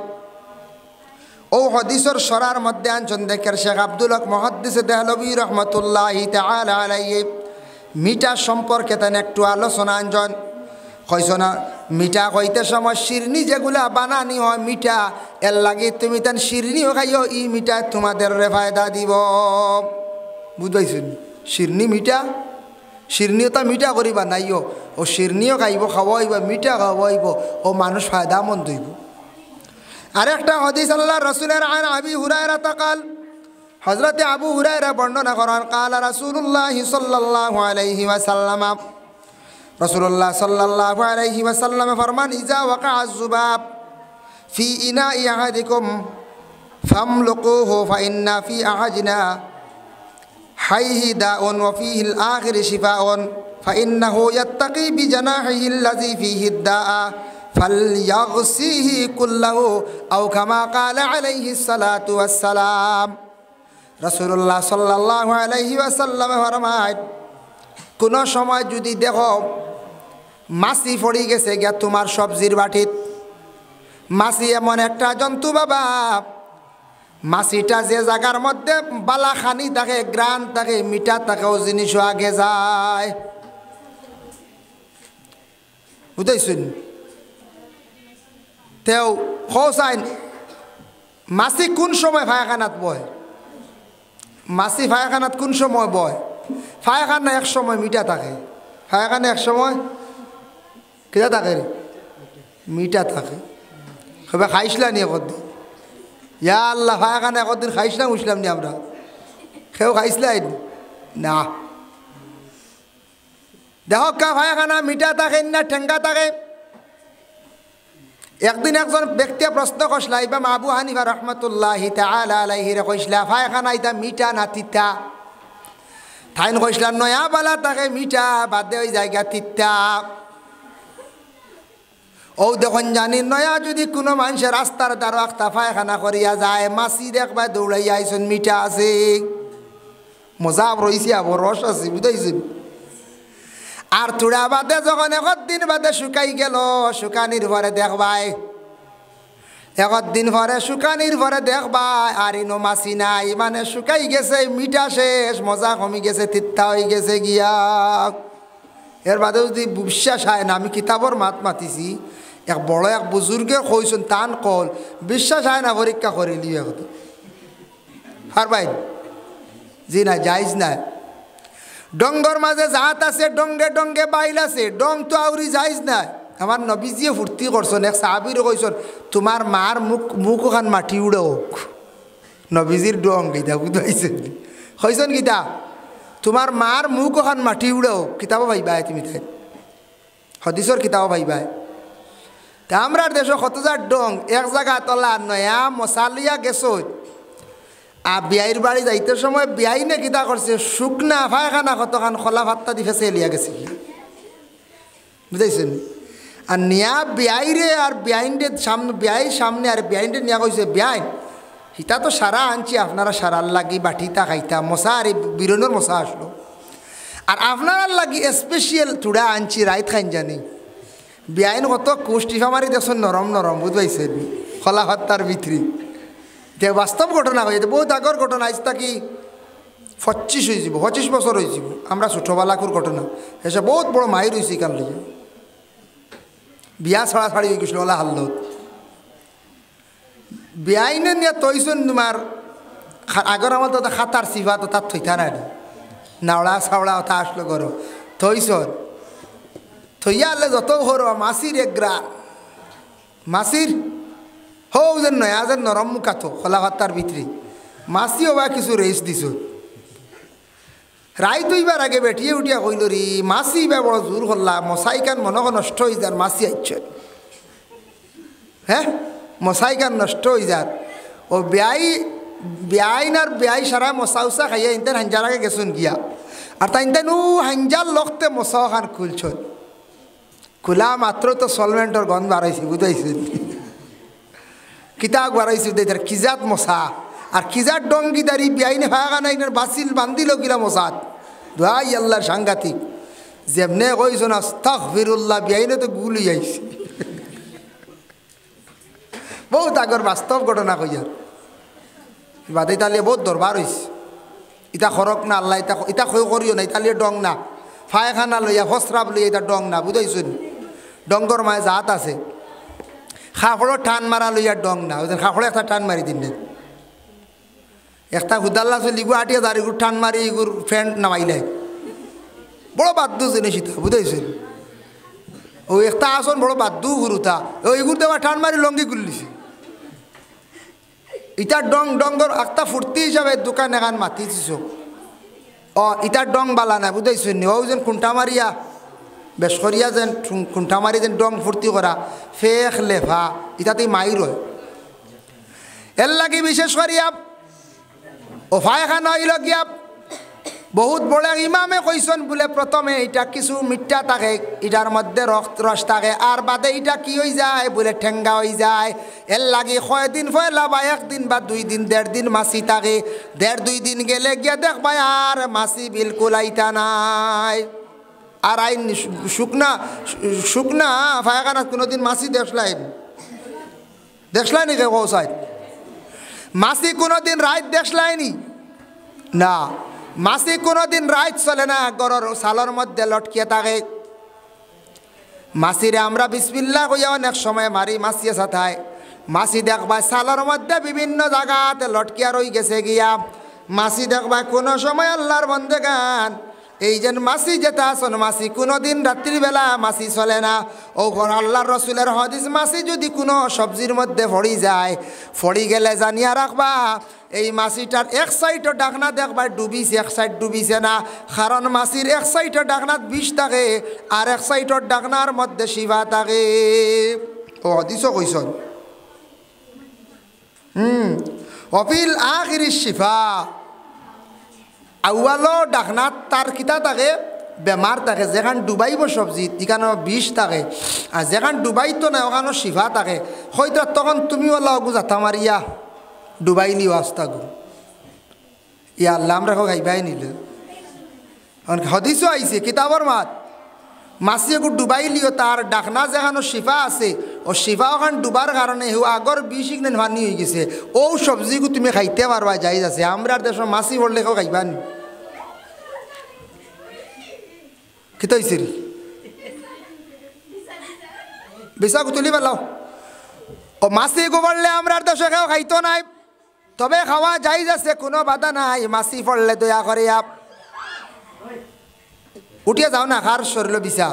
ও হাদিসের সরার মধ্যে আনছেন দেখেন শেখ আব্দুল হক মুহাদ্দিস দেহলভী রহমতুল্লাহি তাআলা আলাইহি মিঠা সম্পর্কে তেন একটু আলোচনা আনছেন। কইছ না মিঠা কইতে সময় শিরনি যেগুলা বানানি হয় মিঠা, এর লাগি তুমি তেন শিরনিও খাইও, ই মিঠা তোমাদের ফায়দা দিব। বুঝবাইছেন? শিরনি মিঠা, শিরনিও তা মিঠা করিবা নাইও, ও শিরনিও খাইব খাওয়াইব মিঠা খাওয়াইব, ও মানুষ ফায়দা মন দইব। আরেকটা হাদিস আল্লাহ রাসূলের আন আবি হুরায়রা তাকাল হযরতে আবু হুরায়রা বর্ণনা করেন কালা রাসূলুল্লাহ সাল্লাল্লাহু আলাইহি ওয়াসাল্লাম রাসূলুল্লাহ সাল্লাল্লাহু আলাইহি ওয়াসাল্লাম ফরমান ইজা ওয়াকা আয-যুবাব ফি ইনাই আহাদিকুম ফামলুকুহু ফাইন্না ফি আহাজিনা হাইহি দাউন ওয়া ফিহিল আখির শিফাউন ফাইন্নাহু ইয়াত্তাকি বিজানাহিহি আল্লাযী ফিহি দাআ ফালইয়াগসিহি কুল্লাহু আও কামা ক্বালা আলাইহিস সালাতু ওয়াস সালাম। রাসূলুল্লাহ সাল্লাল্লাহু আলাইহি ওয়াসাল্লাম ফরমায় কোন সময় যদি দেখো মাছি পড়ে গেছে গিয়া তোমার সবজির বাটিত, মাছি এমন একটা জন্তু বাবা, মাছিটা যে জায়গার মধ্যে বালা খানি থাকে, গ্রান থাকে, মিঠা থাকে, ও জিনিসও আগে যায়। বুঝাইছেন? তেও খোসাইন মাছি কোন সময় ফায়খানাত বয়? মাছি ফায়খানাত কোন সময় বয়? ফায়খানা এক সময় মিঠা থাকে, ফায়খানা এক সময় কেটা থাকে? মিঠা থাকে। সবাই খাইছিলা নি একদিন? ইয়া আল্লাহ, ফায়খানা একদিন খাইছিলাম উঠলাম নি আমরা? কেউ খাইছিলাই না? দেখো কা ফায়খানা মিঠা থাকে না ঠেঙ্গা থাকে? একদিন একজন ব্যক্তি প্রশ্ন করছিল ইমাম আবু হানিফা রহমতুল্লাহি তাআলা আলাইহি রে কইছিলা ফায়খানা ইতা মিঠা না তিতা? তাইন কইছিলা নয়া বালা থাকে মিঠা, বাদে ওই জায়গা তিতা। ও দেখুন জানি নয়া যদি কোনো মানুষের রাস্তার দ্বারা একটা ফায়খানা করিয়া যায়, মাছি দেখবা দৌড়াইয়া আইসন মিঠা আছে, মজা রইছে, আবার রস আছে। বুঝাইছেন? আর তুড়া বাদে যখন একদিন বাদে শুকাই গেল, শুকানির পরে দেখবাই, একদিন পরে শুকানির পরে দেখবাই আর ইনো মাছি নাই, মানে শুকাই গেছে, মিঠা শেষ, মজা কমি গেছে, তিতা হয়ে গেছে গিয়া। এর বাদে যদি বিশ্বাস হয় না, আমি কিতাবর মাত মাতিছি, এক বড় এক বুজুর্গে কইছেন তান কল, বিশ্বাস হয় না পরীক্ষা করে লিও এখন পারবাই জি না, যাইজ না। ডঙ্গর মাঝে জাত আছে, ডঙ্গে ডঙ্গে বাইল আছে, ডং তো আউরি যাইজ না। আমার নবীজিয়ে ফুর্তি করছেন, এক সাহাবীরে কইছেন তোমার মার মুখ ওখান মাটি উড়ে হোক। নবীজির ডং গীতা বুঝাইছেন, কইছেন গীতা তোমার মার মুখ ওখান মাটি উড়ে হোক। কিতাবও ভাইবাই তুমি, তাই হদিসর কিতাবও ভাইবাই। তা আমরার দেশ কতজার ডং এক জায়গা তলা নয়া মশালিয়া গেছ, আর বিয়াইর বাড়ি যাইতে সময় বিয়াই নে কিতা করছে, শুকনা ফায়খানা কতখান খোলা ভাতটা দি ফেসে লিয়া গেছে, বুঝাইছেন? আর নিয়া বিয়াইরে আর বিয়াইনডে সামনে, বিয়াই সামনে আর বিয়াইনডে নিয়া কইছে বিয়াইন হিতা তো সারা আনছি, আপনারা সারার লাগি বাটিতা খাইতা, মশা আর বিরনের মশা আসলো, আর আপনার লাগি স্পেশাল চূড়া আনছি রাইত খাইন জানি। বিয়াইন কত কুষ্টিফা মারি দেখছেন নরম নরম, বুঝবাইছেন? খোলা ভাতটার ভিতরি যে বাস্তব ঘটনা হয়েছে, বহুত আগর ঘটনা, আজ তাকি 25 হয়ে যাব, 25 বছর হয়ে যাব, আমরা ছোটবেলাকুর ঘটনা। এসে বহুত বড় মাহির হয়েছি কান লিগে, বিয়া ছড়াছাড়ি হয়ে গেছিল ওলা হাল্লত। বেআইনে নিয়ে তৈছন তোমার আগর আমার তো খাতার সিফা তো তার থইতা না নাওড়া সাওড়া তা আসলো করো থইছন থইয়া আলে যত হরো মাসির এগ্রা মাসির হো যেন নয় আজ নরম মুখা তো খোলা খাতার ভিতরে মাসিও বা কিছু রেস দিছ রায় দুইবার আগে বেটিয়ে উঠিয়া কইল রে মাসি বা বড় জোর হল্লা মশাই কান মনক নষ্ট হয়ে যার মাসি আইছেন হ্যাঁ মশাই কান নষ্ট হয়ে যার ও বেআইন আর বেআই সারা মশা উষা খাইয়া ইনতেন হাঞ্জার আগে গেছুন গিয়া আর তাই ইনতেন ও হাঞ্জার লখতে মশা খান খুলছন খোলা মাত্র তো সলভেন্টর গন্ধ বাড়াইছি বুঝাইছেন কিতাব বাড়াইছি তার কিজাত মশা আর কিজার ডঙ্গিদারি বেআইনে ভাগা নাই বাসিল বান্দিল কিলা মশাত ভাই আল্লাহর সাংঘাতিক যেমনে কইছো না আস্তাগফিরুল্লাহ বেআইনে তো গুলি আইছে বহুত আগর বাস্তব ঘটনা কইয়ার বাদে তালিয়ে বহুত দরবার হয়েছে ইটা খরক না আল্লাহ ইটা ক্ষয় করিও না ইতালিয়ে ডং না ফায়খানা লইয়া ফসরাব লইয়া এটা ডং না বুঝাইছুন ডঙ্গর মায়ে জাত আছে খাফড়ো টান মারা লইয়া ডং না ওই খাফড়ো একটা টান মারি দিন একটা হুদাল্লা চলিগু আটিয়া দাঁড়িগুর টান মারি এগুর ফ্যান্ট নামাইলে বড় বাদ্য জিনিস ইতা বুঝাইছুন ও একটা আসন বড় বাদ্য গুরুতা ওইগুর দেওয়া টান মারি লঙ্গি গুলিছে ইটার ডং ডঙ্গর একটা ফুর্তি হিসাবে দোকান এখান মাতিছিস ও ইটার ডং বালা না বুঝাইছেন ও যেন খুঁটা মারিয়া বেশ করিয়া যেন খুঁটা মারি যেন ডং ফুর্তি করা ফেক লেফা ইটাতেই মাইর হয় এর লাগি বিশেষ করিয়া ও ফায়খানা হইল গিয়া বহুত বড় ইমামে কইসন বলে প্রথমে এটা কিছু মিঠা থাকে এটার মধ্যে রস থাকে আর বাদে এটা কি হয়ে যায় বলে ঠেঙ্গা হয়ে যায় এর লাগে কয়দিন ফয়লা বা একদিন বা 2 দিন 1.5 দিন মাসি থাকে 1.5-2 দিন গেলে গিয়া দেখবা আর মাসি বিলকুল আইতা নাই আর আইন শুকনা ফায়খানা কোনোদিন মাসি দেখলাই নি কেউ সাইড মাসি কোনোদিন রাত দেখলাইনি না মাসি কোনোদিন রাত চলে না গরর সালর মধ্যে লটকিয়ে থাকে মাসিরে আমরা বিসমিল্লাহ কইয়া অনেক সময় মারি মাসিয়ে সাথায় মাসি দেখবা সালর মধ্যে বিভিন্ন জায়গাতে লটকিয়া রই গেছে গিয়া মাসি দেখবা কোনো সময় আল্লাহর বন্দেগান এই যে মাসি যেটা আসন মাসি কোনোদিন রাত্রিবেলা মাসি চলে না ও আল্লাহর রসুলের হাদিস মাসি যদি কোনো সবজির মধ্যে ফড়ি যায় ফড়ি গেলে জানিয়া রাখবা এই মাসিটার এক সাইডের ডাকনা দেখবা ডুবিছে এক সাইড ডুবিছে না কারণ মাসির এক সাইডের ডাকনাত বিষ থাকে আর এক সাইডের ডাকনার মধ্যে শিবা থাকে ও হাদিসও কইছন অফিল আখিরি শিফা আউয়ালো ডাকনাত তার কিতা থাকে বেমার থাকে যেখান ডুবাইব সবজি এখানে বিষ থাকে আর যেখান ডুবাইতো না ওখানে শিফা থাকে হয়তো তখন তুমি ওলা অগু যাতা মারিয়া ডুবাইলি আস্তা গু ইয়া আল্লাহ আমরা খাইবাই নিলে হদিসও আইছে কিতাবর মাত মাসি এগু ডুবাইলিও তার ডাকনা যেখানে শিফা আছে ও শিফা ওখান ডুবার কারণে আগর বিষ ইগনেন ভানি হয়ে গেছে ও সবজিগু তুমি খাইতে পারবা যাই আছে আমরা দেশ মাসি পড়লে কেউ খাইবানি কিতা হয়েছে রে বেশাকু তুলি পেলাও ও মাসি এগু পড়লে আমরা দেশে কেউ খাইতো নাই তবে খাওয়া যাই আছে কোনো বাধা নাই মাসি পড়লে দয়া করে উঠিয়া যাও না কার শরীর বিছা